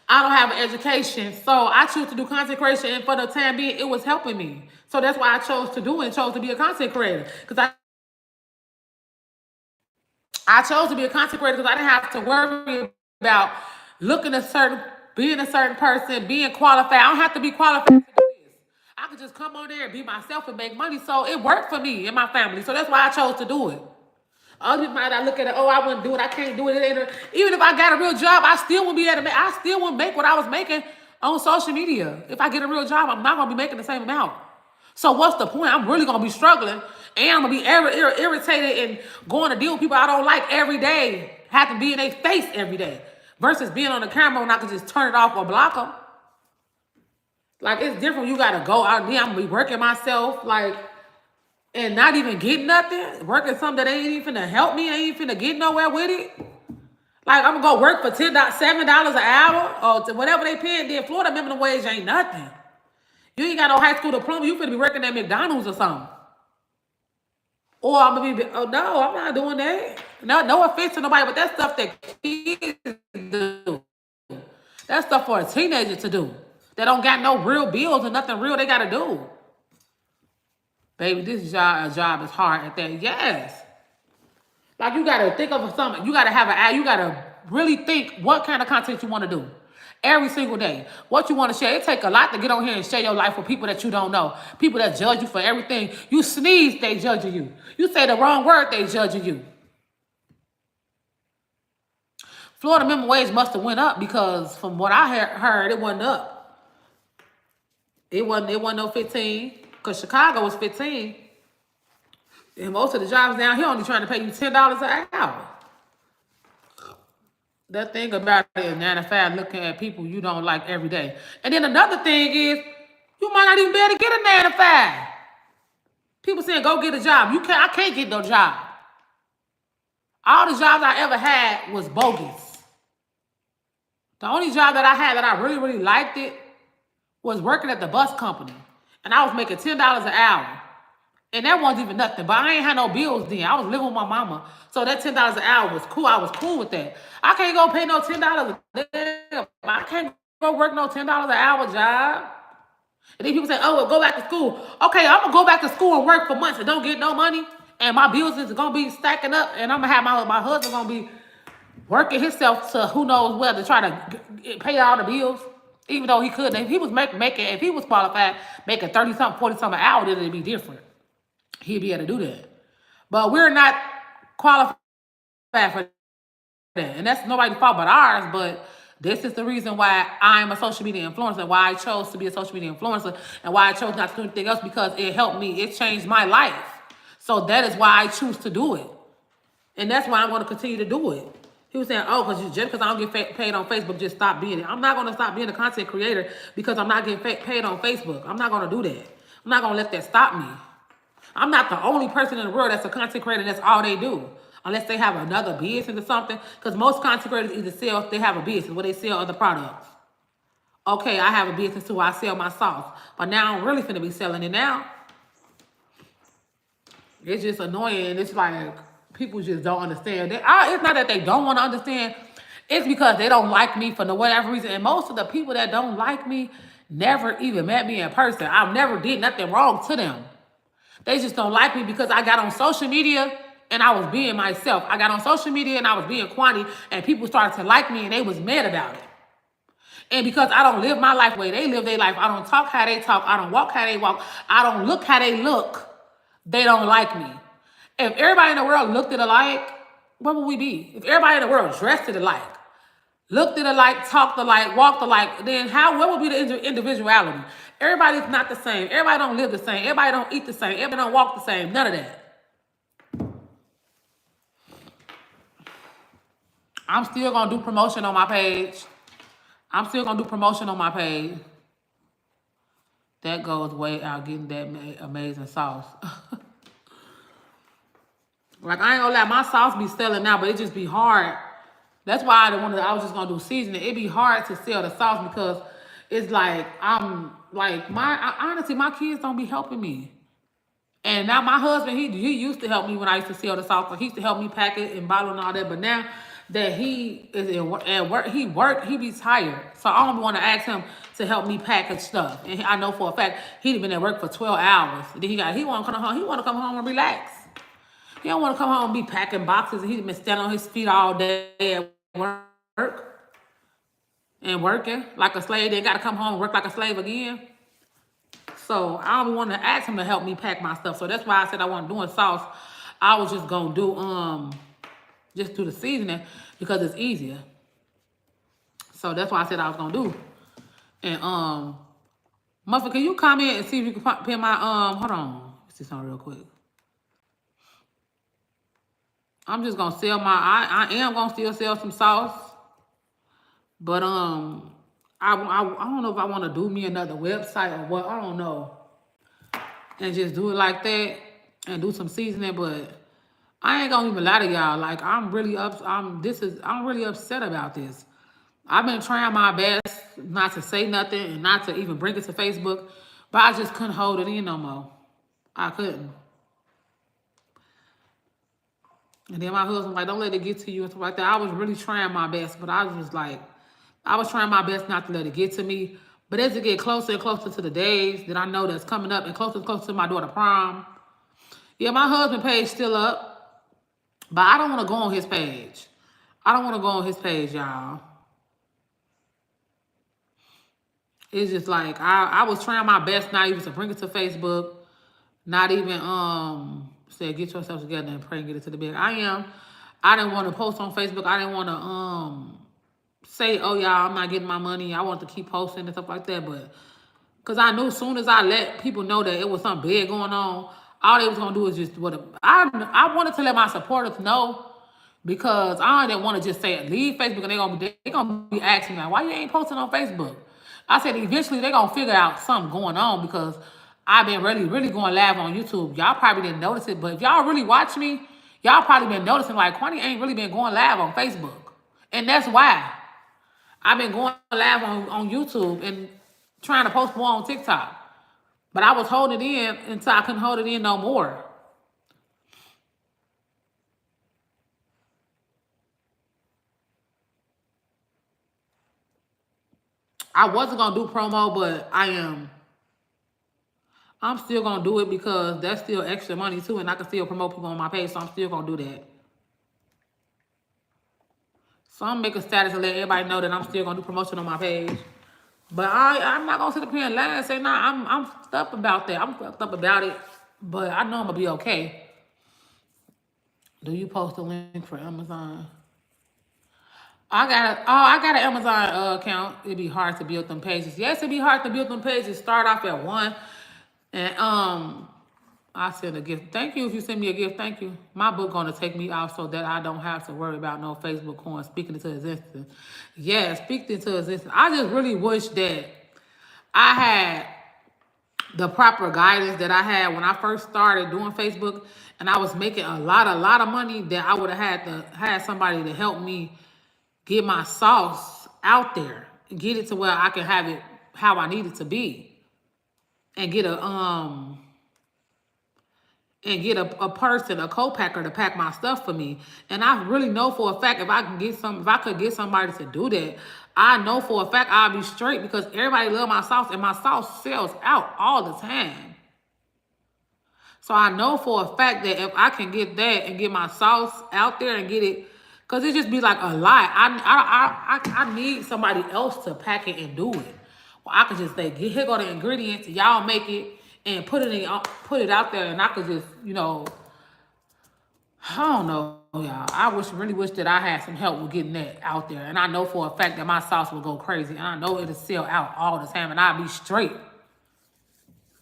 I don't have an education. So I choose to do content creation. And for the time being, it was helping me. So that's why I chose to do it and chose to be a content creator. Because I chose to be a content creator because I didn't have to worry about being a certain person, being qualified. I don't have to be qualified to do this. I could just come on there and be myself and make money. So it worked for me and my family. So that's why I chose to do it. Other people might look at it, oh, I wouldn't do it. I can't do it. Even if I got a real job, I still wouldn't be able to make. I still wouldn't make what I was making on social media. If I get a real job, I'm not going to be making the same amount. So what's the point? I'm really going to be struggling. And I'm going to be irritated and going to deal with people I don't like every day. Have to be in their face every day. Versus being on the camera when I could just turn it off or block them. Like, it's different. You got to go out there. I'm going to be working myself, like, and not even getting nothing. Working something that ain't even finna help me. Ain't even finna get nowhere with it. Like, I'm going to go work for $7 an hour or whatever they paying. Then Florida minimum wage ain't nothing. You ain't got no high school diploma. You finna be working at McDonald's or something. Or I'm gonna be, oh no, I'm not doing that. No offense to nobody, but that's stuff that kids do. That's stuff for a teenager to do. They don't got no real bills or nothing real they gotta do. Baby, this job is hard at that. Yes. Like, you gotta think of something. You gotta really think what kind of content you want to do. Every single day. What you want to share. It take a lot to get on here and share your life with people that you don't know. People that judge you for everything. You sneeze, they judging you. You say the wrong word, they judging you. Florida minimum wage must have went up because from what I heard, it wasn't up. It wasn't no 15. Because Chicago was 15. And most of the jobs down here only trying to pay you $10 an hour. That thing about it is 9 to 5 looking at people you don't like every day. And then another thing is, you might not even be able to get a 9 to 5. People saying, go get a job. I can't get no job. All the jobs I ever had was bogus. The only job that I had that I really, really liked it was working at the bus company. And I was making $10 an hour. And that wasn't even nothing. But I ain't had no bills then. I was living with my mama. So that $10 an hour was cool. I was cool with that. I can't go pay no $10 a day. I can't go work no $10 an hour job. And then people say, oh, well, go back to school. Okay, I'm going to go back to school and work for months and don't get no money. And my bills is going to be stacking up. And I'm going to have my husband going to be working himself to who knows where to try to pay all the bills. Even though he couldn't. If he was making, if he was qualified, making 30-something, 40-something an hour, then it'd be different. He'd be able to do that. But we're not qualified for that. And that's nobody's fault but ours. But this is the reason why I'm a social media influencer, why I chose to be a social media influencer, and why I chose not to do anything else, because it helped me. It changed my life. So that is why I choose to do it. And that's why I'm going to continue to do it. He was saying, oh, just because I don't get paid on Facebook, just stop being it. I'm not going to stop being a content creator because I'm not getting paid on Facebook. I'm not going to do that. I'm not going to let that stop me. I'm not the only person in the world that's a content creator and that's all they do. Unless they have another business or something. Because most content creators either they have a business where they sell other products. Okay, I have a business too. I sell my sauce. But now I'm really finna be selling it now. It's just annoying. It's like people just don't understand. It's not that they don't want to understand. It's because they don't like me for whatever reason. And most of the people that don't like me never even met me in person. I never did nothing wrong to them. They just don't like me because I got on social media and I was being myself. I got on social media and I was being Kwani, and people started to like me and they was mad about it. And because I don't live my life the way they live their life, I don't talk how they talk, I don't walk how they walk, I don't look how they look, they don't like me. If everybody in the world looked it alike, where would we be? If everybody in the world dressed it alike, looked it alike, talked alike, walked alike, then what would be the individuality? Everybody's not the same. Everybody don't live the same. Everybody don't eat the same. Everybody don't walk the same. None of that. I'm still going to do promotion on my page. That goes way out getting that amazing sauce. Like, I ain't gonna lie, my sauce be selling now, but it just be hard. That's why I was just gonna do seasoning. It be hard to sell the sauce because it's like, honestly, my kids don't be helping me. And now my husband, he used to help me when I used to sell the sauce. Like, he used to help me pack it and bottle and all that. But now that he is at work, he be tired. So I don't want to ask him to help me package stuff. And I know for a fact he'd been at work for 12 hours. Then he want to come home. He want to come home and relax. He don't want to come home and be packing boxes. And he's been standing on his feet all day at work and working like a slave. Then got to come home and work like a slave again. So I don't want to ask him to help me pack my stuff. So that's why I said I wasn't doing sauce. I was just gonna do just do the seasoning because it's easier. So that's why I said I was gonna do. And Muffin, can you comment and see if you can pin my hold on. Let's see something real quick. I'm just gonna sell I am gonna still sell some sauce. But I don't know if I want to do me another website or what. I don't know. And just do it like that and do some seasoning. But I ain't gonna even lie to y'all. Like, I'm really upset about this. I've been trying my best not to say nothing and not to even bring it to Facebook, but I just couldn't hold it in no more. I couldn't. And then my husband was like, don't let it get to you and stuff like that. I was really trying my best, but I was trying my best not to let it get to me. But as it get closer and closer to the days that I know that's coming up and closer and closer to my daughter prom, yeah, my husband's page still up, but I don't want to go on his page. Y'all. It's just like, I was trying my best not even to bring it to Facebook, not even, say, get yourself together and pray and get it to the bed. I didn't want to post on Facebook. I didn't want to, say, oh, y'all, I'm not getting my money. I want to keep posting and stuff like that. But because I knew as soon as I let people know that it was something big going on, all they was going to do is just I wanted to let my supporters know, because I didn't want to just say leave Facebook and they're gonna be asking me, like, why you ain't posting on Facebook? I said eventually they're going to figure out something going on, because I've been really going live on YouTube. Y'all probably didn't notice it, but if y'all really watch me, y'all probably been noticing like Kwani ain't really been going live on Facebook. And that's why. I've been going live on YouTube and trying to post more on TikTok. But I was holding it in until I couldn't hold it in no more. I wasn't going to do promo, but I'm still going to do it because that's still extra money too, and I can still promote people on my page, so I'm still going to do that. So I'm making status and let everybody know that I'm still going to do promotion on my page. But I'm not going to sit up here and lie and say, nah, I'm fucked up about that. I'm fucked up about it, but I know I'm going to be okay. Do you post a link for Amazon? I got an Amazon account. It'd be hard to build them pages. Yes, it'd be hard to build them pages. Start off at 1. And I send a gift. Thank you if you send me a gift. Thank you. My book gonna take me off so that I don't have to worry about no Facebook coin speaking into existence. Yeah, speak into existence. I just really wish that I had the proper guidance that I had when I first started doing Facebook, and I was making a lot of money, that I would have had somebody to help me get my sauce out there and get it to where I can have it how I need it to be, and get a person, a co-packer to pack my stuff for me. And I really know for a fact if I could get somebody to do that, I know for a fact I'll be straight, because everybody love my sauce and my sauce sells out all the time. So I know for a fact that if I can get that and get my sauce out there and get it, cause it just be like a lot. I need somebody else to pack it and do it. Well, I could just say, here go the ingredients, y'all make it and put it out there, and I could just, I don't know, y'all. I really wish that I had some help with getting that out there. And I know for a fact that my sauce will go crazy. And I know it'll sell out all the time and I'll be straight.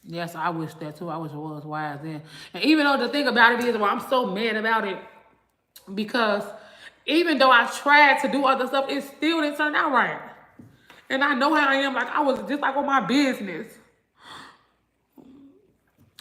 Yes, I wish that too. I wish it was wise then. And even though the thing about it is, well, I'm so mad about it because even though I tried to do other stuff, it still didn't turn out right. And I know how I am. Like, I was just like on my business.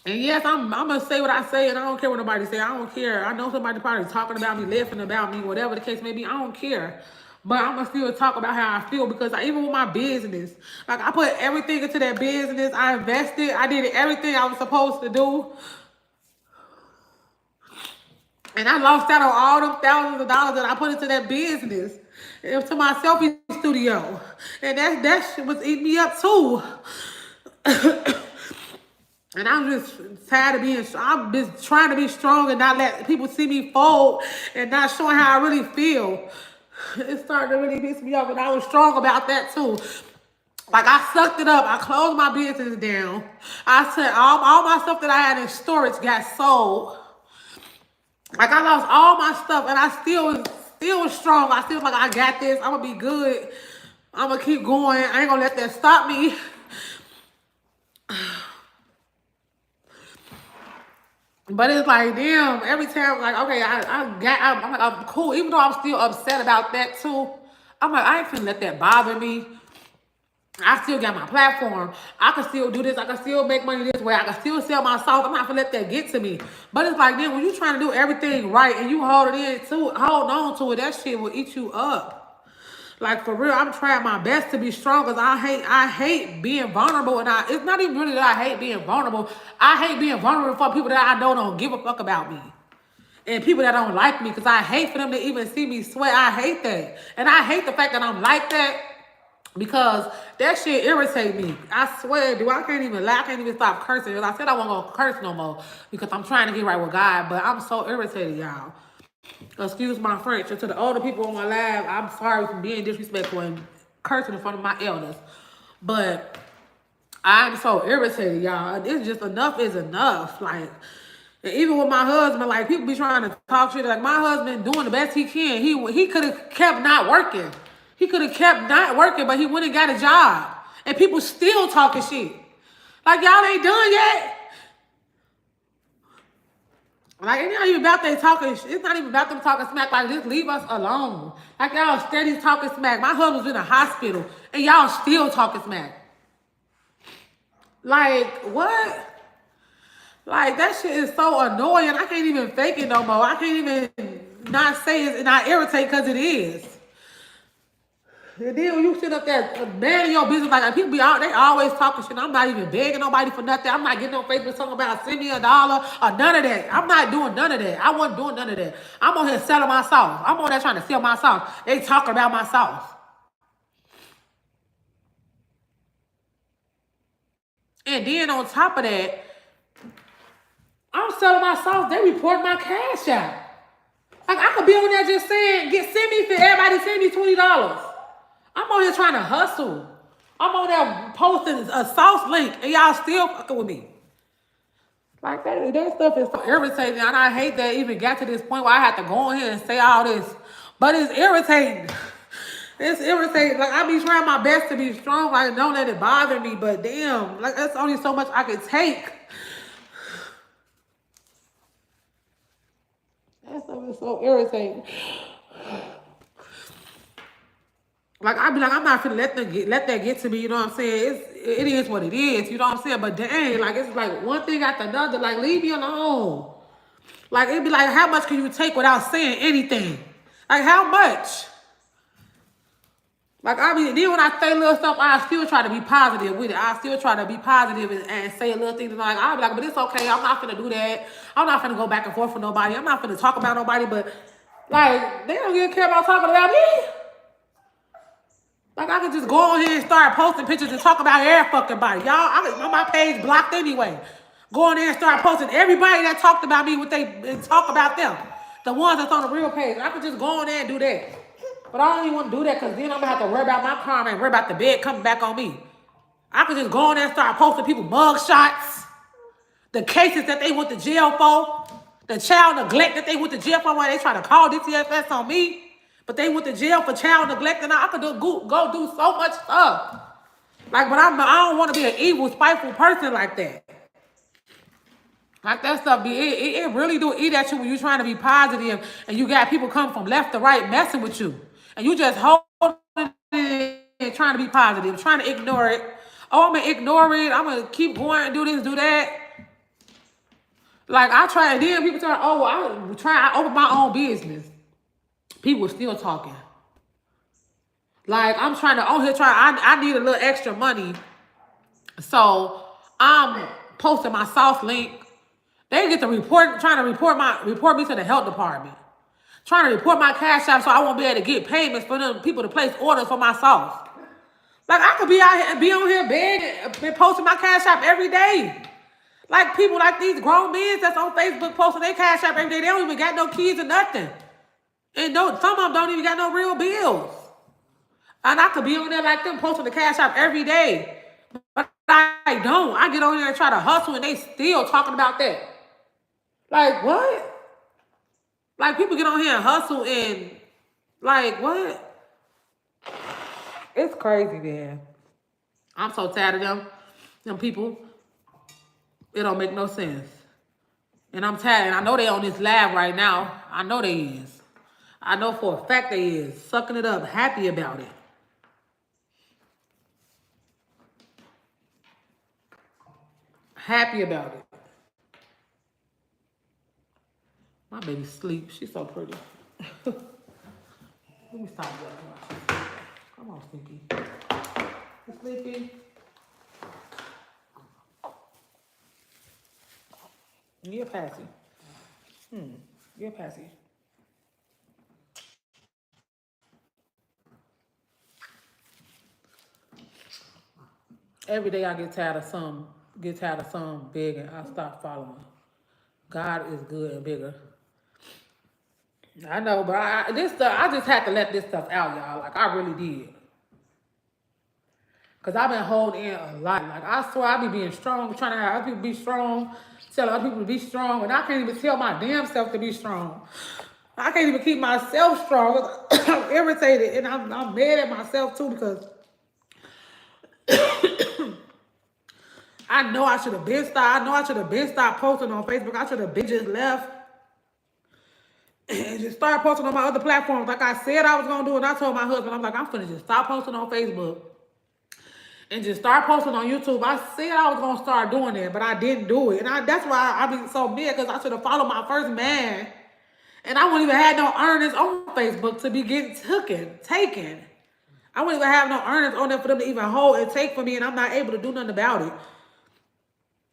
And yes, I'm going to say what I say, and I don't care what nobody say. I don't care. I know somebody probably talking about me, laughing about me, whatever the case may be. I don't care. But I'm going to still talk about how I feel because even with my business, like I put everything into that business. I invested. I did everything I was supposed to do. And I lost out on all them thousands of dollars that I put into that business. Into my selfie studio. And that shit was eating me up too. And I'm just tired of I'm just trying to be strong and not let people see me fold and not showing how I really feel. It's starting to really piss me off, and I was strong about that too. Like, I sucked it up. I closed my business down. I said all my stuff that I had in storage got sold. Like, I lost all my stuff, and I still was strong. I still was like, I got this. I'm going to be good. I'm going to keep going. I ain't going to let that stop me. But it's like, damn, every time, like, okay, I'm cool. Even though I'm still upset about that too, I'm like, I ain't finna let that bother me. I still got my platform. I can still do this. I can still make money this way. I can still sell my sauce. I'm not gonna let that get to me. But it's like, then when you trying to do everything right and you hold on to it, that shit will eat you up. Like, for real, I'm trying my best to be strong because I hate being vulnerable. And it's not even really that I hate being vulnerable. I hate being vulnerable for people that I know don't give a fuck about me. And people that don't like me because I hate for them to even see me sweat. I hate that. And I hate the fact that I'm like that because that shit irritates me. I swear, dude, I can't even lie. I can't even stop cursing. I said I wasn't going to curse no more because I'm trying to get right with God. But I'm so irritated, y'all. Excuse my French. And to the older people on my live, I'm sorry for being disrespectful and cursing in front of my elders. But I'm so irritated, y'all. It's just enough is enough. Like, and even with my husband, like, people be trying to talk shit. Like, my husband doing the best he can. He could have kept not working. He could have kept not working, but he went and got a job. And people still talking shit. Like, y'all ain't done yet. Like, it's not even about they talking. It's not even about them talking smack. Like, just leave us alone. Like, y'all steady talking smack. My husband's in a hospital, and y'all still talking smack. Like, what? Like, that shit is so annoying. I can't even fake it no more. I can't even not say it and not irritate because it is. And then when you sit up there manning your business, like people be out, they always talking shit. I'm not even begging nobody for nothing. I'm not getting on Facebook talking about send me $1 or none of that. I'm not doing none of that. I wasn't doing none of that. I'm on here selling my sauce. I'm on there trying to sell my sauce. They talking about my sauce. And then on top of that, I'm selling my sauce. They report my cash out. Like, I could be on there just saying, everybody send me $20. I'm on here trying to hustle. I'm on there posting a sauce link, and y'all still fucking with me. Like, that stuff is so irritating, and I hate that it even got to this point where I have to go on here and say all this. But it's irritating. It's irritating. Like, I be trying my best to be strong. Like, don't let it bother me, but damn, like, that's only so much I can take. That stuff is so irritating. Like, I be like, I'm not finna let that get to me, you know what I'm saying? It is what it is, you know what I'm saying? But dang, like, it's like one thing after another. Like, leave me alone. Like, it'd be like, how much can you take without saying anything? Like, how much? Like, I mean, then when I say little stuff, I still try to be positive with it. I still try to be positive and say a little things. Like, I'll be like, but it's okay. I'm not finna do that. I'm not finna go back and forth with nobody. I'm not finna talk about nobody. But, like, they don't even care about talking about me. Like, I could just go on here and start posting pictures and talk about every fucking body. Y'all, my page blocked anyway. Go in there and start posting everybody that talked about me, what they talk about them. The ones that's on the real page. I could just go in there and do that. But I don't even want to do that because then I'm going to have to worry about my karma and worry about the bed coming back on me. I could just go in there and start posting people mug shots, the cases that they went to jail for, the child neglect that they went to jail for when they try to call DTFS on me. But they went to jail for child neglect, and I could go do so much stuff. Like, but I don't want to be an evil, spiteful person like that. Like that stuff, it really do eat at you when you're trying to be positive and you got people come from left to right messing with you. And you just holding it and trying to be positive, trying to ignore it. Oh, I'm going to ignore it. I'm going to keep going and do this, do that. Like I try, and then people tell, oh, I open my own business. People still talking. Like I'm trying to, I need a little extra money. So I'm posting my South link. They get to trying to report me to the health department. Trying to report my cash app so I won't be able to get payments for them people to place orders for my sauce. Like I could be out here, be on here begging, posting my cash app every day. Like people like these grown men that's on Facebook posting their cash app every day. They don't even got no kids or nothing. And some of them don't even got no real bills. And I could be on there like them posting the cash app every day. But I don't. I get on here and try to hustle and they still talking about that. Like, what? Like, people get on here and hustle and, like, what? It's crazy, man. I'm so tired of them people. It don't make no sense. And I'm tired. And I know they on this live right now. I know they is. I know for a fact they is. Sucking it up, happy about it. Happy about it. My baby sleep. She's so pretty. Let me stop that. Come on, Stinky. You sleepy? You're Patsy. You're Patsy. Every day I get tired of some big and I stop following. God is good and bigger. I know, but I just had to let this stuff out, y'all. Like, I really did. Because I've been holding in a lot. Like, I swear I be being strong, trying to have other people be strong, tell other people to be strong, and I can't even tell my damn self to be strong. I can't even keep myself strong. I'm irritated, and I'm mad at myself, too, because I know I should have been stopped. I know I should have been stopped posting on Facebook. I should have been just left. And just start posting on my other platforms like I said I was going to do. And I told my husband, I'm like, I'm finna just stop posting on Facebook and just start posting on YouTube. I said I was going to start doing that, but I didn't do it. And that's why I be so mad, because I should have followed my first man. And I wouldn't even have no earnings on Facebook to be getting taken. I wouldn't even have no earnings on there for them to even hold and take from me, and I'm not able to do nothing about it.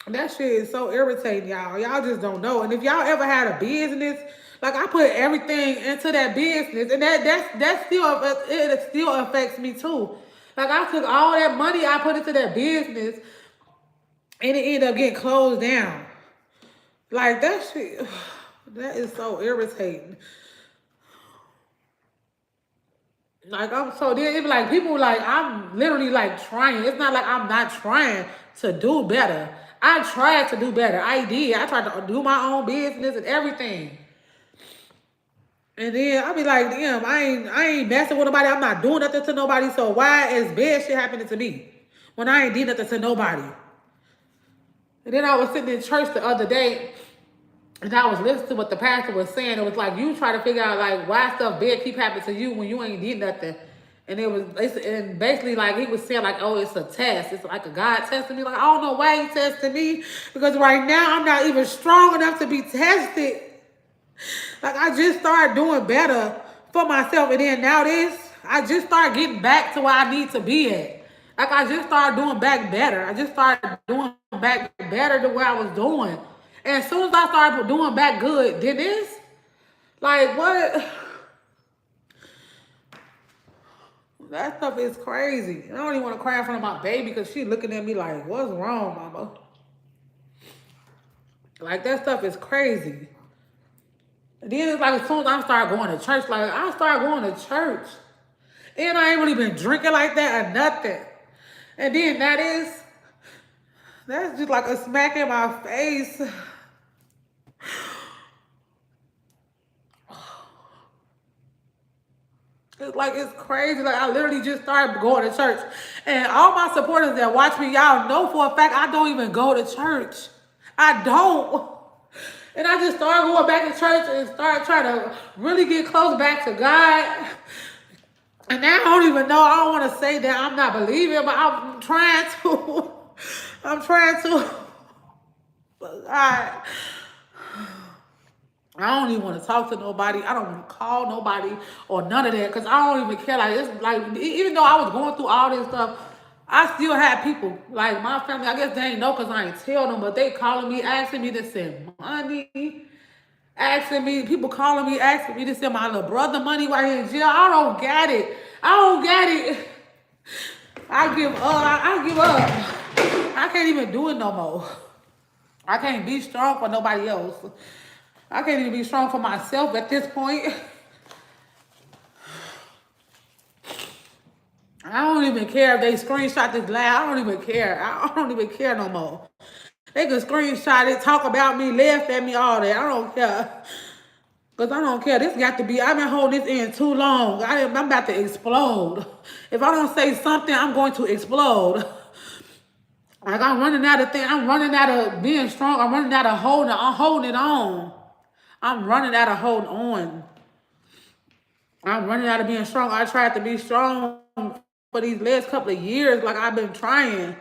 That shit is so irritating, y'all. Y'all just don't know. And if y'all ever had a business, like I put everything into that business, and that still affects me too. Like I took all that money I put into that business, and it ended up getting closed down. Like that shit, that is so irritating. Like it be like people like I'm literally like trying. It's not like I'm not trying to do better. I tried to do better. I did. I tried to do my own business and everything. And then I be like, damn, I ain't messing with nobody. I'm not doing nothing to nobody. So why is bad shit happening to me when I ain't did nothing to nobody? And then I was sitting in church the other day, and I was listening to what the pastor was saying. It was like, you try to figure out like why stuff bad keep happening to you when you ain't did nothing. And and basically like he was saying like, oh, it's a test. It's like a God testing me. Like, I don't know why he testing me, because right now I'm not even strong enough to be tested. Like I just started doing better for myself, and then now I just started getting back to where I need to be at. Like I just started doing back better. I just started doing back better than where I was doing. And as soon as I started doing back good, then this, like what? That stuff is crazy. I don't even want to cry in front of my baby because she looking at me like, what's wrong, mama? Like, that stuff is crazy. And then it's like as soon as I start going to church, like I start going to church. And I ain't really been drinking like that or nothing. And then that's just like a smack in my face. It's like, it's crazy. Like, I literally just started going to church. And all my supporters that watch me, y'all know for a fact I don't even go to church. I don't. And I just started going back to church and started trying to really get close back to God. And now I don't even know. I don't want to say that I'm not believing, but I'm trying to. I'm trying to. But I don't even want to talk to nobody. I don't want to call nobody or none of that because I don't even care. Like, it's like, even though I was going through all this stuff, I still had people, like my family, I guess they ain't know because I ain't tell them, but they calling me, asking me to send money, asking me, people calling me, asking me to send my little brother money while he in jail. I don't get it. I don't get it. I give up. I give up. I can't even do it no more. I can't be strong for nobody else. I can't even be strong for myself at this point. I don't even care if they screenshot this live. I don't even care. I don't even care no more. They can screenshot it, talk about me, laugh at me, all that. I don't care. Because I don't care. This got to be, I've been holding this in too long. I'm about to explode. If I don't say something, I'm going to explode. Like, I'm running out of things. I'm running out of being strong. I'm running out of holding. I'm holding it on. I'm running out of holding on. I'm running out of being strong. I tried to be strong for these last couple of years. Like, I've been trying.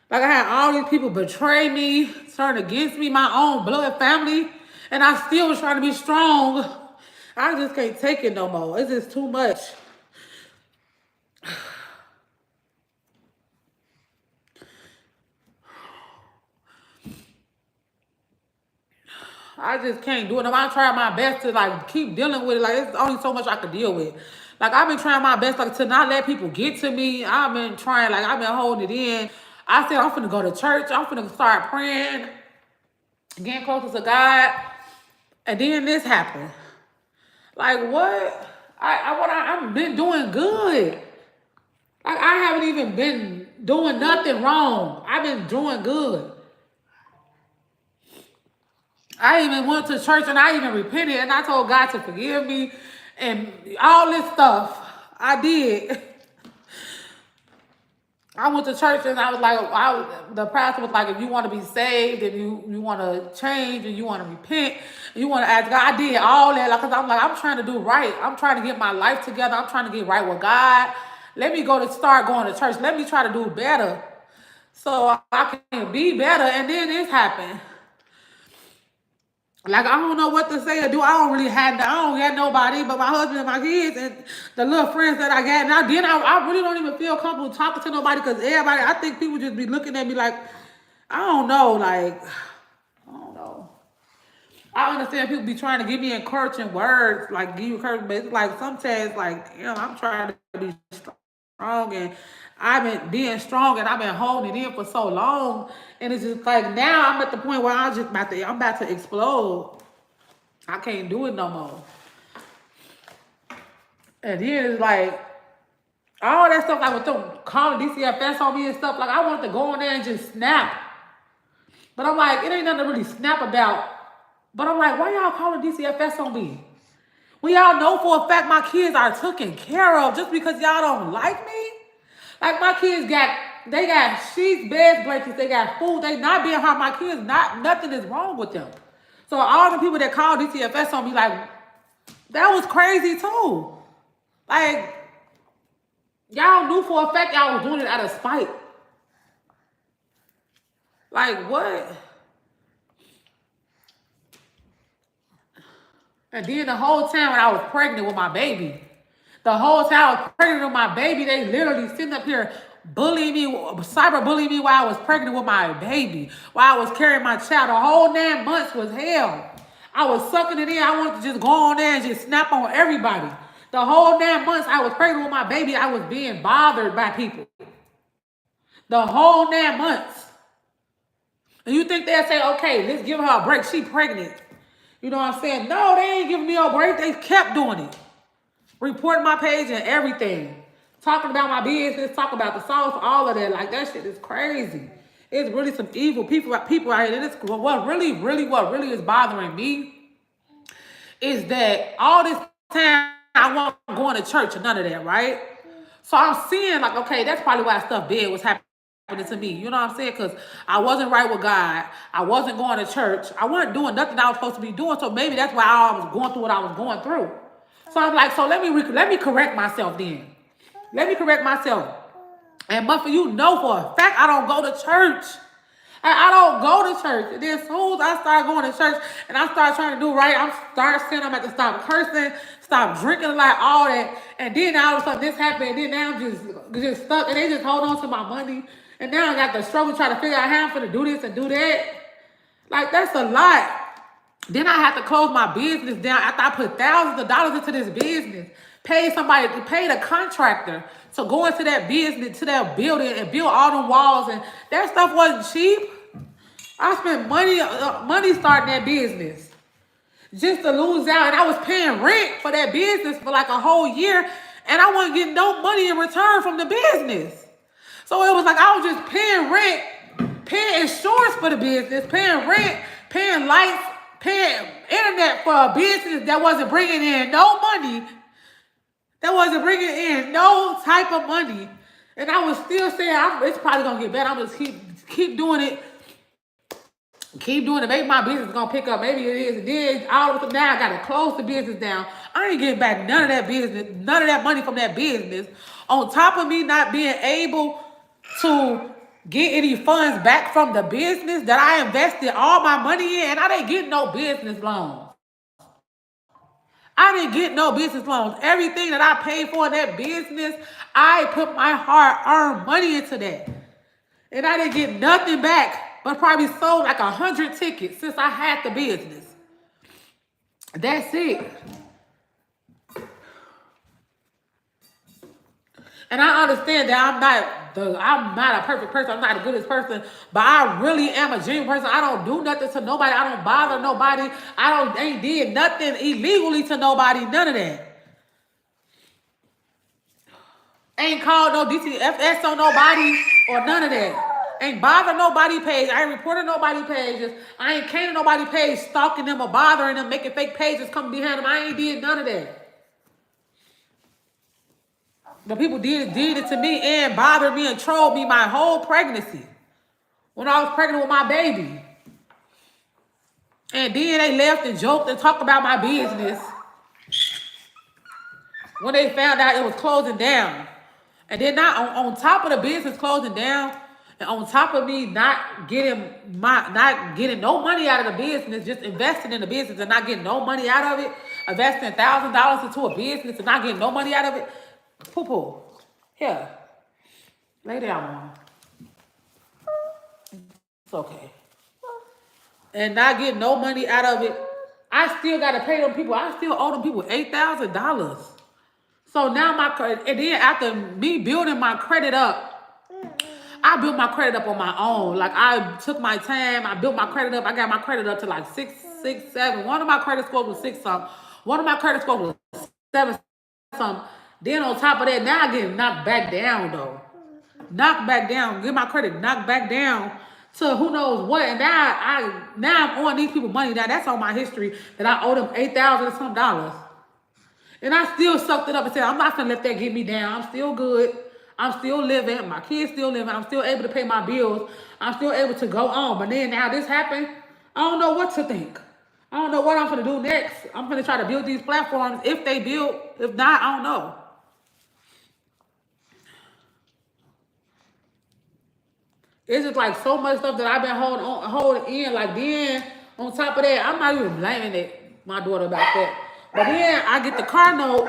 Like, I had all these people betray me, turn against me, my own blood family, and I still was trying to be strong. I just can't take it no more. It's just too much. I just can't do it. I'm trying my best to like keep dealing with it. Like, it's only so much I could deal with. Like, I've been trying my best like to not let people get to me. I've been trying, like I've been holding it in. I said I'm finna go to church. I'm finna start praying, getting closer to God. And then this happened. Like, what? I've been doing good. Like, I haven't even been doing nothing wrong. I've been doing good. I even went to church and I even repented and I told God to forgive me and all this stuff. I did. I went to church and I was like, the pastor was like, if you want to be saved and you want to change and you want to repent, and you want to ask God, I did all that. Like, cause I'm like, I'm trying to do right. I'm trying to get my life together. I'm trying to get right with God. Let me start going to church. Let me try to do better so I can be better. And then this happened. Like, I don't know what to say or do. I don't got nobody but my husband and my kids and the little friends that I got. Now, then I really don't even feel comfortable talking to nobody because everybody, I think people just be looking at me like, I don't know, like, I don't know. I understand people be trying to give me encouraging words, like give you encouragement, but it's like sometimes, like, I'm trying to be strong and I've been being strong and I've been holding it in for so long. And it's just like now I'm at the point where I'm about to explode. I can't do it no more. And then it's like all that stuff, like with them calling DCFS on me and stuff, like I want to go in there and just snap. But I'm like, it ain't nothing to really snap about. But I'm like, why y'all calling DCFS on me? When y'all know for a fact my kids are taken care of just because y'all don't like me? Like, my kids they got sheets, beds, blankets, they got food, they not being harmed. My kids, nothing is wrong with them. So all the people that call DCFS on me, like, that was crazy too. Like, y'all knew for a fact y'all was doing it out of spite. Like, what? And then the whole time when I was pregnant with my baby, they literally sitting up here bullying me, cyberbullying me while I was pregnant with my baby, while I was carrying my child. The whole 9 months was hell. I was sucking it in. I wanted to just go on there and just snap on everybody. The whole 9 months I was pregnant with my baby, I was being bothered by people. The whole 9 months. And you think they'll say, okay, let's give her a break. She pregnant. You know what I'm saying? No, they ain't giving me a break. They kept doing it. Reporting my page and everything. Talking about my business, talking about the sauce, all of that. Like, that shit is crazy. It's really some evil people out here. And it's what really is bothering me is that all this time I wasn't going to church or none of that, right? So I'm seeing like, okay, that's probably why stuff bad was happening to me. You know what I'm saying? Because I wasn't right with God. I wasn't going to church. I wasn't doing nothing I was supposed to be doing. So maybe that's why I was going through what I was going through. So I'm like, so let me correct myself then. Let me correct myself. And but for you know for a fact, I don't go to church. I don't go to church. And then as soon as I start going to church and I start trying to do right, I'm start saying I'm at to stop cursing, stop drinking, like all that. And then all of a sudden this happened. And then now I'm just stuck. And they just hold on to my money. And now I got the struggle trying to figure out how I'm going to do this and do that. Like, that's a lot. Then I have to close my business down after I put thousands of dollars into this business. Pay somebody to pay the contractor to go into that business, to that building and build all them walls. And that stuff wasn't cheap. I spent money starting that business just to lose out. And I was paying rent for that business for like a whole year. And I wasn't getting no money in return from the business. So it was like I was just paying rent, paying insurance for the business, paying rent, paying lights, paying internet for a business that wasn't bringing in no money. That wasn't bringing in no type of money. And I was still saying, it's probably going to get better. I'm just keep doing it. Keep doing it. Maybe my business is going to pick up. Maybe it is. It did. All of a sudden, now I got to close the business down. I ain't getting back none of that business, none of that money from that business. On top of me not being able to get any funds back from the business that I invested all my money in, and I didn't get no business loans. I didn't get no business loans. Everything that I paid for in that business, I put my hard-earned money into that. And I didn't get nothing back, but probably sold like 100 tickets since I had the business. That's it. And I understand that I'm not a perfect person. I'm not the goodest person, but I really am a genuine person. I don't do nothing to nobody. I don't bother nobody. Ain't did nothing illegally to nobody. None of that. Ain't called no DTFS on nobody or none of that. Ain't bother nobody page. I ain't reported nobody pages. I ain't came to nobody page stalking them or bothering them, making fake pages come behind them. I ain't did none of that. The people did it to me and bothered me and trolled me my whole pregnancy. When I was pregnant with my baby. And then they left and joked and talked about my business. When they found out it was closing down. And then on top of the business closing down, and on top of me not getting no money out of the business, just investing in the business and not getting no money out of it, investing $1,000 into a business and not getting no money out of it. Poo-poo. Here. Lay down, Mom. It's okay. And not getting no money out of it. I still got to pay them people. I still owe them people $8,000. So now and then after me building my credit up, I built my credit up on my own. Like, I took my time. I built my credit up. I got my credit up to like 667. One of my credit scores was 6 something. One of my credit scores was 7 something. Then on top of that, now I get knocked back down though. Knocked back down. Get my credit knocked back down to who knows what. And now I'm owing these people money. Now that's on my history that I owe them $8,000 and some dollars. And I still sucked it up and said, I'm not gonna let that get me down. I'm still good. I'm still living. My kids still living. I'm still able to pay my bills. I'm still able to go on. But then now this happened, I don't know what to think. I don't know what I'm gonna do next. I'm gonna try to build these platforms. If they build, if not, I don't know. It's just like so much stuff that I've been holding in. Like, then on top of that, I'm not even blaming my daughter about that. But then I get the car note.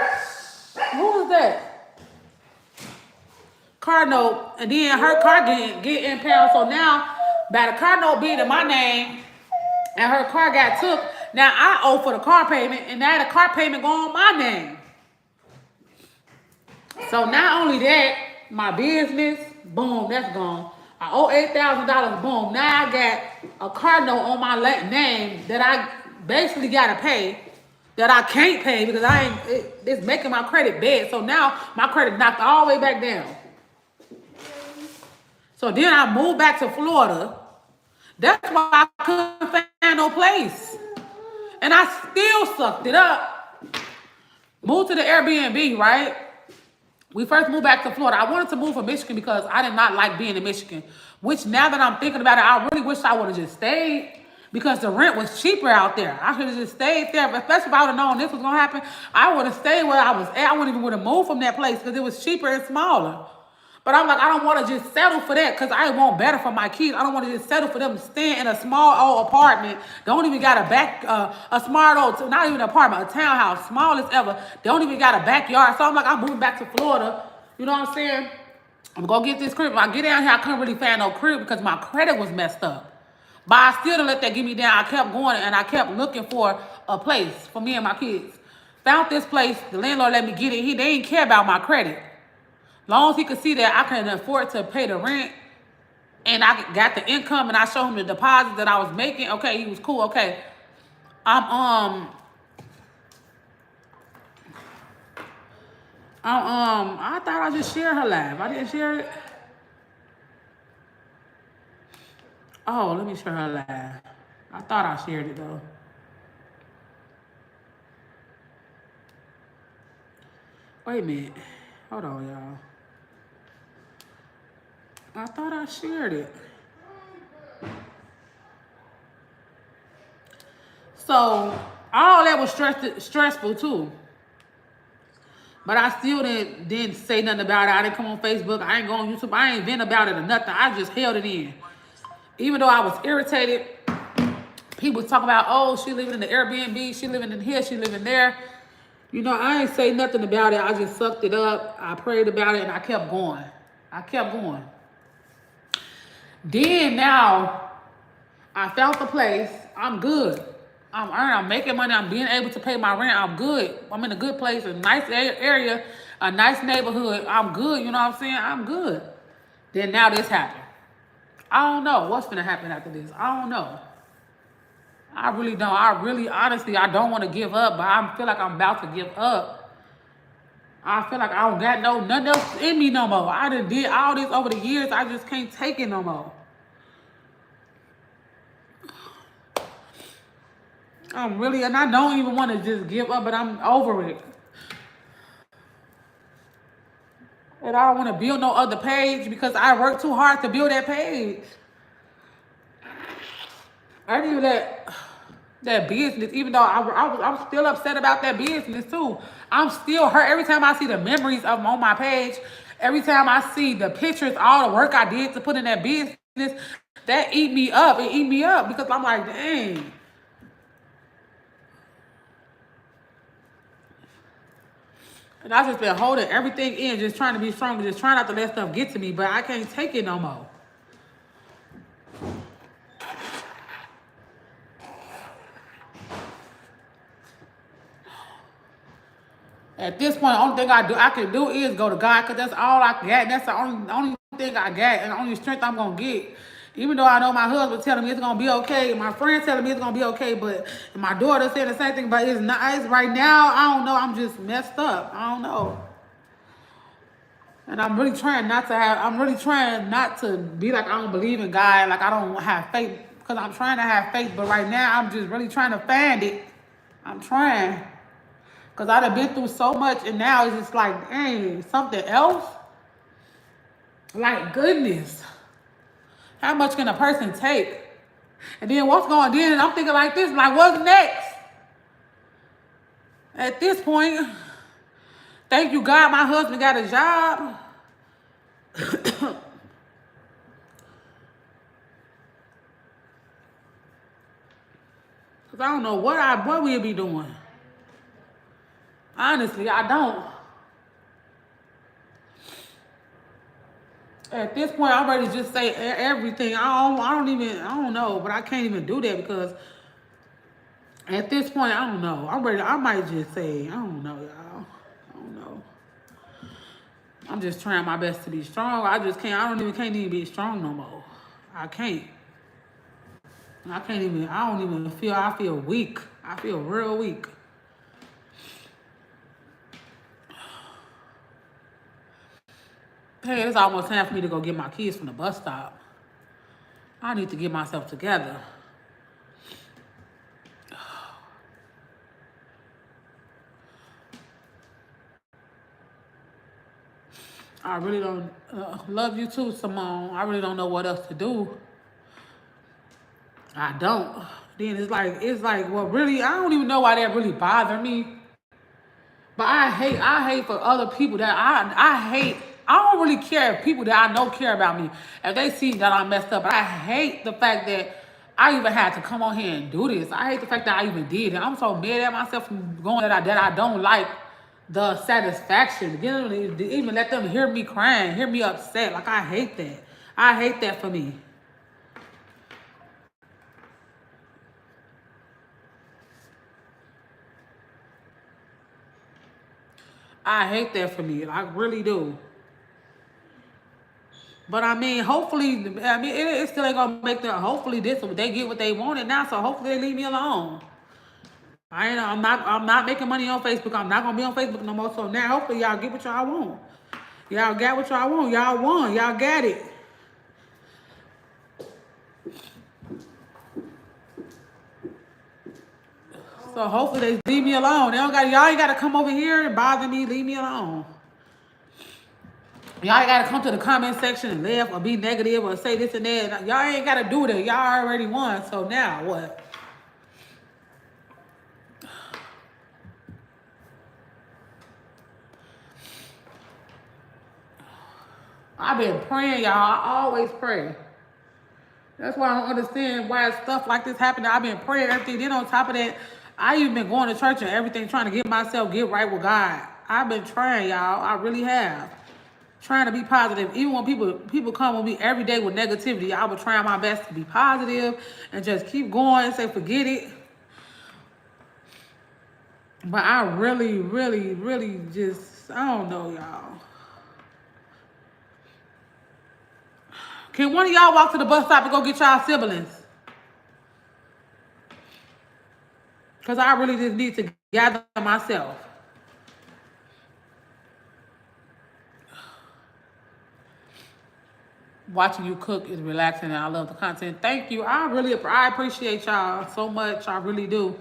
Who was that? Car note, and then her car get impounded. So now, by the car note being in my name, and her car got took, now I owe for the car payment, and now the car payment go on my name. So not only that, my business, boom, that's gone. I owe $8,000. Boom. Now I got a car note on my name that I basically gotta pay. That I can't pay because it's making my credit bad. So now my credit knocked all the way back down. So then I moved back to Florida. That's why I couldn't find no place. And I still sucked it up. Moved to the Airbnb, right? We first moved back to Florida. I wanted to move from Michigan because I did not like being in Michigan. Which now that I'm thinking about it, I really wish I would have just stayed because the rent was cheaper out there. I should have just stayed there. But especially if I would have known this was going to happen, I would have stayed where I was at. I wouldn't even would have moved from that place because it was cheaper and smaller. But I'm like, I don't want to just settle for that because I want better for my kids. I don't want to just settle for them staying in a small old apartment. Don't even got a smart old, not even an apartment, a townhouse, smallest ever. They don't even got a backyard. So I'm like, I'm moving back to Florida. You know what I'm saying? I'm going to get this crib. When I get down here, I couldn't really find no crib because my credit was messed up. But I still didn't let that get me down. I kept going and I kept looking for a place for me and my kids. Found this place. The landlord let me get it. They didn't care about my credit. Long as he could see that I can afford to pay the rent and I got the income and I showed him the deposit that I was making. Okay, he was cool. Okay. I thought I just shared her live. I didn't share it. Oh, let me share her live. I thought I shared it though. Wait a minute. Hold on, y'all. I thought I shared it. So all that was stressful too. But I still didn't say nothing about it. I didn't come on Facebook. I ain't go on YouTube. I ain't vent about it or nothing. I just held it in. Even though I was irritated, people was talking about, oh, she living in the Airbnb. She living in here. She living there. You know, I ain't say nothing about it. I just sucked it up. I prayed about it and I kept going. Then now, I found the place. I'm good. I'm earning. I'm making money. I'm being able to pay my rent. I'm good. I'm in a good place, a nice area, a nice neighborhood. I'm good. You know what I'm saying? I'm good. Then now this happened. I don't know what's going to happen after this. I don't know. I really don't. Honestly, I don't want to give up, but I feel like I'm about to give up. I feel like I don't got nothing else in me no more. I done did all this over the years. I just can't take it no more. And I don't even want to just give up, but I'm over it. And I don't want to build no other page because I worked too hard to build that page. I didn't even that business, even though I'm still upset about that business too. I'm still hurt every time I see the memories of them on my page. Every time I see the pictures, all the work I did to put in that business, that eat me up. It eat me up because I'm like, dang. And I just been holding everything in, just trying to be strong, just trying not to let stuff get to me, but I can't take it no more. At this point, the only thing I can do is go to God, because that's all I got. That's the only thing I got, and the only strength I'm going to get. Even though I know my husband telling me it's going to be okay, my friend telling me it's going to be okay, but my daughter saying the same thing, but it's not. It's right now, I don't know. I'm just messed up. I don't know. And I'm really trying not to be like I don't believe in God, like I don't have faith, because I'm trying to have faith, but right now I'm just really trying to find it. I'm trying. Because I done been through so much, and now it's just like, dang, something else? Like, goodness. How much can a person take? And then what's going on? Then I'm thinking like this, like, what's next? At this point, thank you, God, my husband got a job. Because I don't know what we'll be doing. Honestly, I don't. At this point, I'm ready to just say everything. I don't know, but I can't even do that because at this point, I don't know. I'm ready. I might just say, I don't know, y'all. I don't know. I'm just trying my best to be strong. I just can't. Can't even be strong no more. I can't. I can't even. I don't even feel. I feel weak. I feel real weak. Hey, it's almost time for me to go get my kids from the bus stop. I need to get myself together. I really don't love you too, Simone. I really don't know what else to do. I don't. Then it's like, well, really, I don't even know why that really bothered me. But I hate for other people that I hate. I don't really care if people that I know care about me. If they see that I'm messed up, but I hate the fact that I even had to come on here and do this. I hate the fact that I even did it. I'm so mad at myself for going that I don't like the satisfaction. Even let them hear me crying, hear me upset. Like I hate that. I hate that for me. I hate that for me. I really do. But I mean, hopefully, it still ain't gonna make them. Hopefully, they get what they wanted now. So hopefully, they leave me alone. I'm not making money on Facebook. I'm not gonna be on Facebook no more. So now, hopefully, y'all get what y'all want. Y'all got what y'all want. Y'all won. Y'all got it. So hopefully, they leave me alone. Y'all ain't gotta come over here and bother me. Leave me alone. Y'all ain't gotta come to the comment section and laugh or be negative or say this and that. Y'all ain't gotta do that. Y'all already won. So now what? I've been praying, y'all. I always pray. That's why I don't understand why stuff like this happened. I've been praying everything. Then on top of that, I even been going to church and everything, trying to get right with God. I've been trying, y'all. I really have. Trying to be positive. Even when people come with me every day with negativity, I was trying my best to be positive and just keep going and say, forget it. But I really, really, really just, I don't know, y'all. Can one of y'all walk to the bus stop and go get y'all siblings? Because I really just need to gather myself. Watching you cook is relaxing and I love the content. Thank you. I appreciate y'all so much. I really do.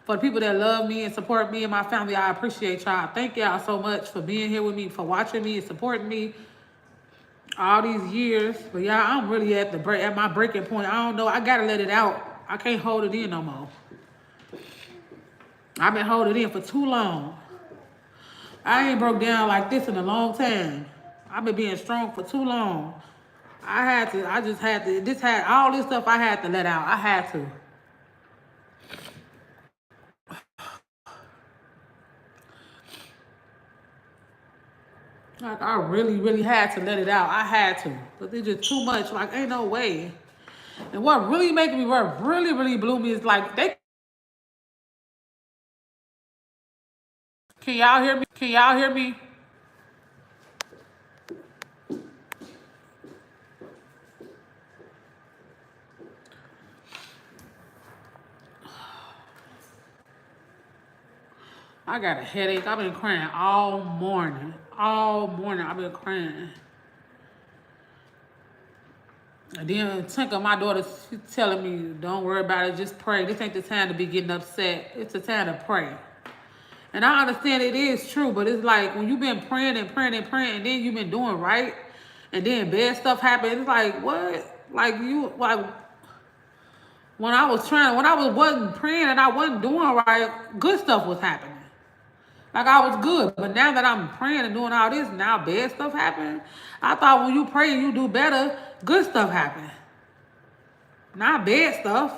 For the people that love me and support me and my family, I appreciate y'all. Thank y'all so much for being here with me, for watching me and supporting me all these years. But y'all, I'm really at my breaking point. I don't know. I gotta let it out. I can't hold it in no more. I've been holding it in for too long. I ain't broke down like this in a long time. I've been being strong for too long. I just had to, all this stuff I had to let out. I had to. Like, I really, really had to let it out. I had to. But it's just too much. Like, ain't no way. And what really really blew me is like, can y'all hear me? Can y'all hear me? I got a headache. I've been crying all morning. All morning I've been crying. And then Tinker, my daughter, she's telling me, don't worry about it, just pray. This ain't the time to be getting upset. It's the time to pray. And I understand it is true, but it's like when you've been praying and praying and praying, and then you've been doing right, and then bad stuff happens, it's like, what? Like when I wasn't praying and I wasn't doing right, good stuff was happening. Like I was good, but now that I'm praying and doing all this, now bad stuff happen. I thought when you pray and you do better, good stuff happen. Not bad stuff.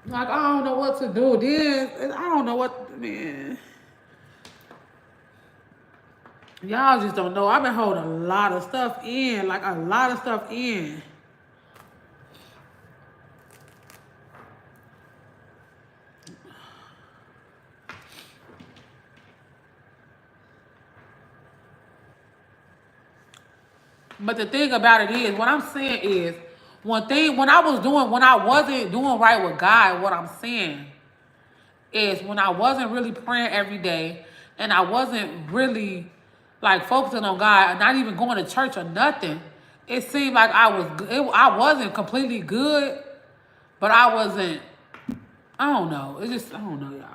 Like I don't know what to do. Then I don't know what, man. Y'all just don't know. I've been holding a lot of stuff in, like a lot of stuff in. But the thing about it is, what I'm saying is, when I wasn't doing right with God, what I'm saying is when I wasn't really praying every day and I wasn't really like focusing on God, not even going to church or nothing, it seemed like I wasn't completely good, but I wasn't, I don't know. It's just, I don't know, y'all.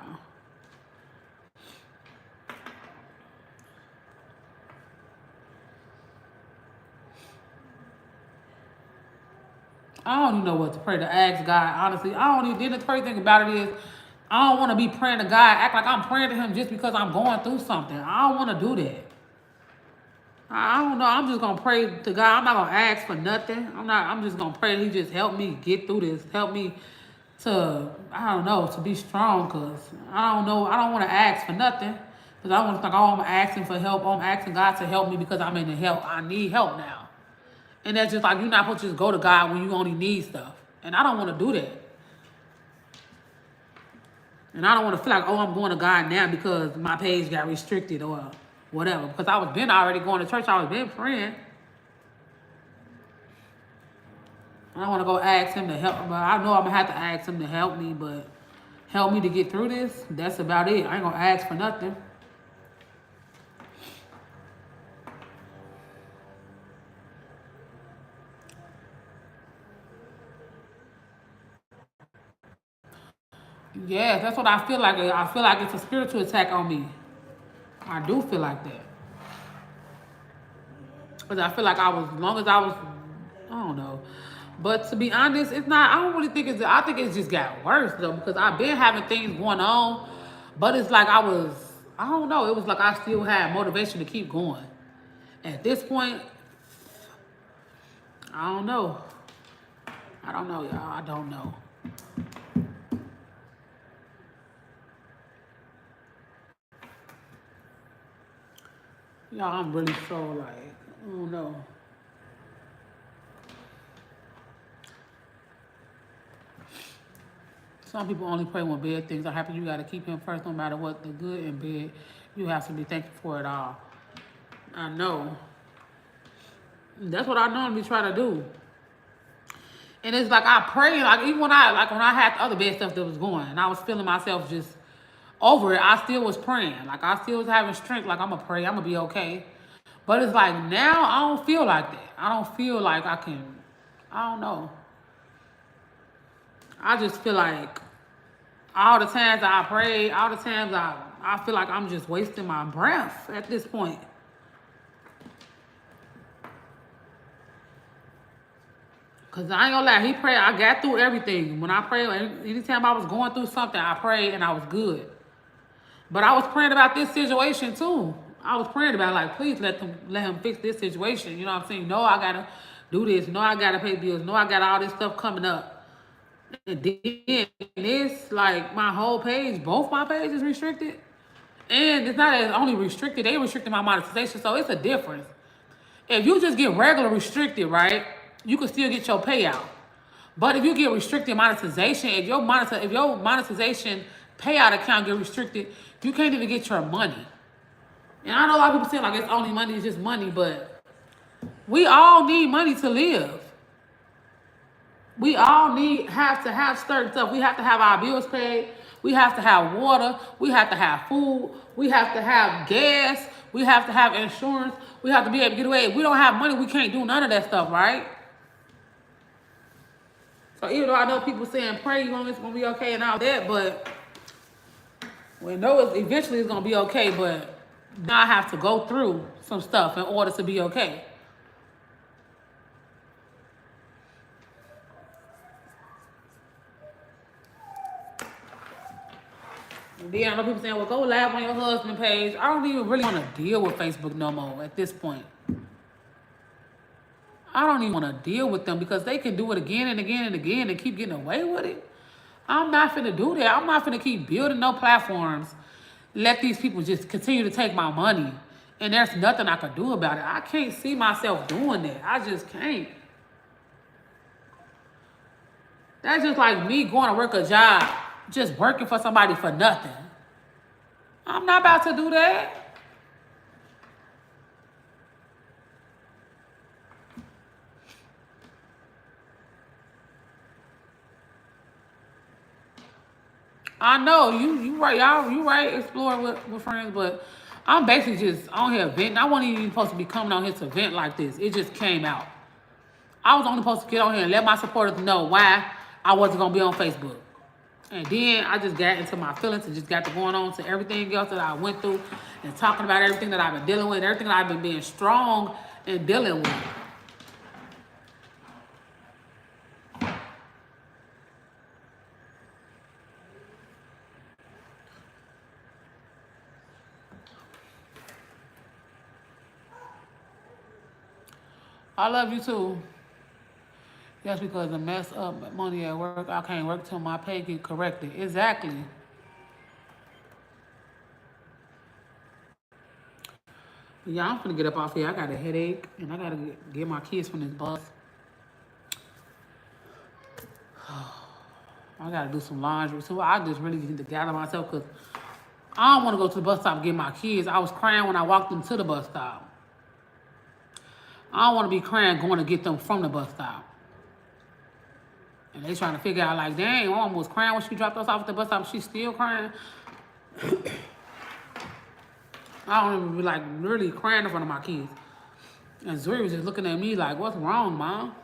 I don't even know what to pray to ask God, honestly. I don't even, then the crazy thing about it is, I don't want to be praying to God, act like I'm praying to him just because I'm going through something. I don't want to do that. I don't know. I'm just gonna pray to God. I'm not gonna ask for nothing. I'm just gonna pray that He just help me get through this. Help me to, I don't know, to be strong. Cause I don't know. I don't want to ask for nothing. Cause I want to think, oh, I'm asking for help. I'm asking God to help me because I'm in the help. I need help now. And that's just like you're not supposed to just go to God when you only need stuff. And I don't want to do that. And I don't want to feel like, oh, I'm going to God now because my page got restricted or whatever. Because I was been already going to church. I was been praying. I don't want to go ask him to help, but I know I'm going to have to ask him to help me, but help me to get through this, that's about it. I ain't going to ask for nothing. Yeah, that's what I feel like. I feel like it's a spiritual attack on me. I do feel like that. Because I feel like as long as I was, I don't know. But to be honest, it's not, I don't really think I think it's just got worse though, because I've been having things going on, but it's like I don't know, it was like I still had motivation to keep going. At this point, I don't know. I don't know, y'all. I don't know. Y'all, I'm really so like, I don't know. Some people only pray when bad things are happening. You got to keep him first no matter what, the good and bad. You have to be thankful for it all. I know. That's what I normally try to do. And it's like I pray, like even when I had other bad stuff that was going and I was feeling myself just over it, I still was praying. Like I still was having strength, like I'm gonna pray, I'm gonna be okay. But it's like now I don't feel like that. I don't feel like I can, I don't know. I just feel like all the times I pray, all the times I feel like I'm just wasting my breath at this point. Cause I ain't gonna lie, he prayed. I got through everything. When I prayed, anytime I was going through something, I prayed and I was good. But I was praying about this situation too. I was praying about like, please let him fix this situation. You know what I'm saying? No, I gotta do this. No, I gotta pay bills. No, I got all this stuff coming up. And then this, like my whole page, both my pages restricted. And it's not as only restricted, they restricted my monetization. So it's a difference. If you just get regular restricted, right, you can still get your payout. But if you get restricted monetization, if your monetization payout account get restricted, you can't even get your money. And I know a lot of people say like it's only money, it's just money, but we all need money to live. We all have to have certain stuff. We have to have our bills paid. We have to have water. We have to have food. We have to have gas. We have to have insurance. We have to be able to get away. If we don't have money, we can't do none of that stuff, right? So even though I know people saying pray, it's gonna be okay and all that, but we know eventually it's gonna be okay, but now I have to go through some stuff in order to be okay. And then I know people saying, well, go live on your husband page. I don't even really want to deal with Facebook no more at this point. I don't even want to deal with them because they can do it again and again and again and keep getting away with it. I'm not finna do that. I'm not finna keep building no platforms. Let these people just continue to take my money. And there's nothing I can do about it. I can't see myself doing that. I just can't. That's just like me going to work a job, just working for somebody for nothing. I'm not about to do that. I know you right, y'all. You right. Explore with friends, but I'm basically just on here venting. I wasn't even supposed to be coming on here to vent like this. It just came out. I was only supposed to get on here and let my supporters know why I wasn't gonna be on Facebook. And then I just got into my feelings and just got to going on to everything else that I went through and talking about everything that I've been dealing with, everything that I've been being strong and dealing with. I love you too. Just because I mess up money at work, I can't work till my pay get corrected. Exactly. Yeah, I'm finna get up off here. I got a headache, and I gotta get my kids from this bus. I gotta do some laundry. So I just really need to gather myself because I don't want to go to the bus stop and get my kids. I was crying when I walked them to the bus stop. I don't want to be crying going to get them from the bus stop. And they trying to figure out like, dang, mom was crying when she dropped us off at the bus stop. She's still crying. I don't even be like really crying in front of my kids. And Zuri was just looking at me like, what's wrong, Mom?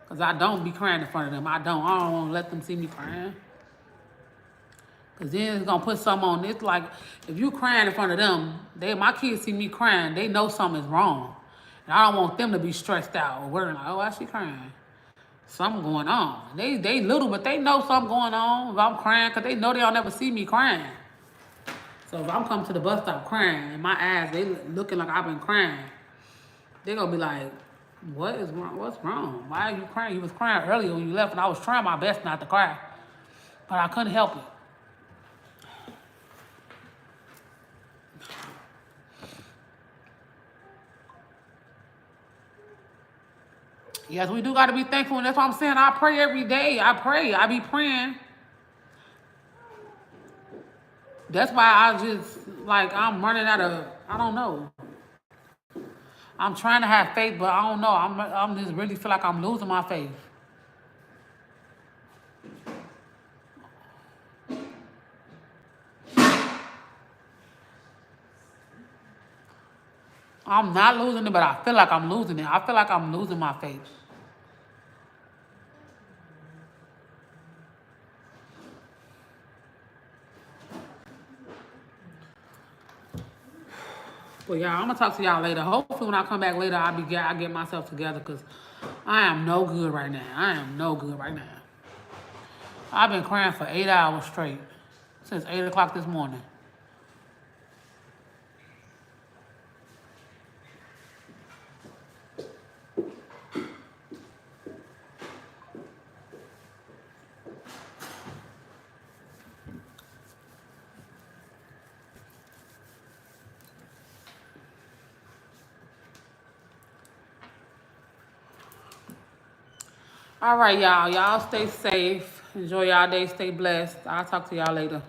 Because I don't be crying in front of them. I don't want to let them see me crying. Because then it's going to put something on. It's like, if you crying in front of them, my kids see me crying, they know something's wrong. And I don't want them to be stressed out or worrying like, oh, why she crying? Something going on. They little, but they know something going on if I'm crying because they know they'll never see me crying. So if I'm coming to the bus stop crying and my eyes, they looking like I've been crying, they're going to be like, what is wrong? What's wrong? Why are you crying? You was crying earlier when you left, and I was trying my best not to cry. But I couldn't help it. Yes, we do got to be thankful, and that's what I'm saying. I pray every day. I pray. I be praying. That's why I just, like, I'm running out of, I don't know. I'm trying to have faith, but I don't know. I'm just really feel like I'm losing my faith. I'm not losing it, but I feel like I'm losing it. I feel like I'm losing my faith. But y'all, I'm gonna talk to y'all later. Hopefully, when I come back later, I get myself together because I am no good right now. I am no good right now. I've been crying for 8 hours straight since 8 o'clock this morning. All right, y'all. Y'all stay safe. Enjoy y'all day. Stay blessed. I'll talk to y'all later.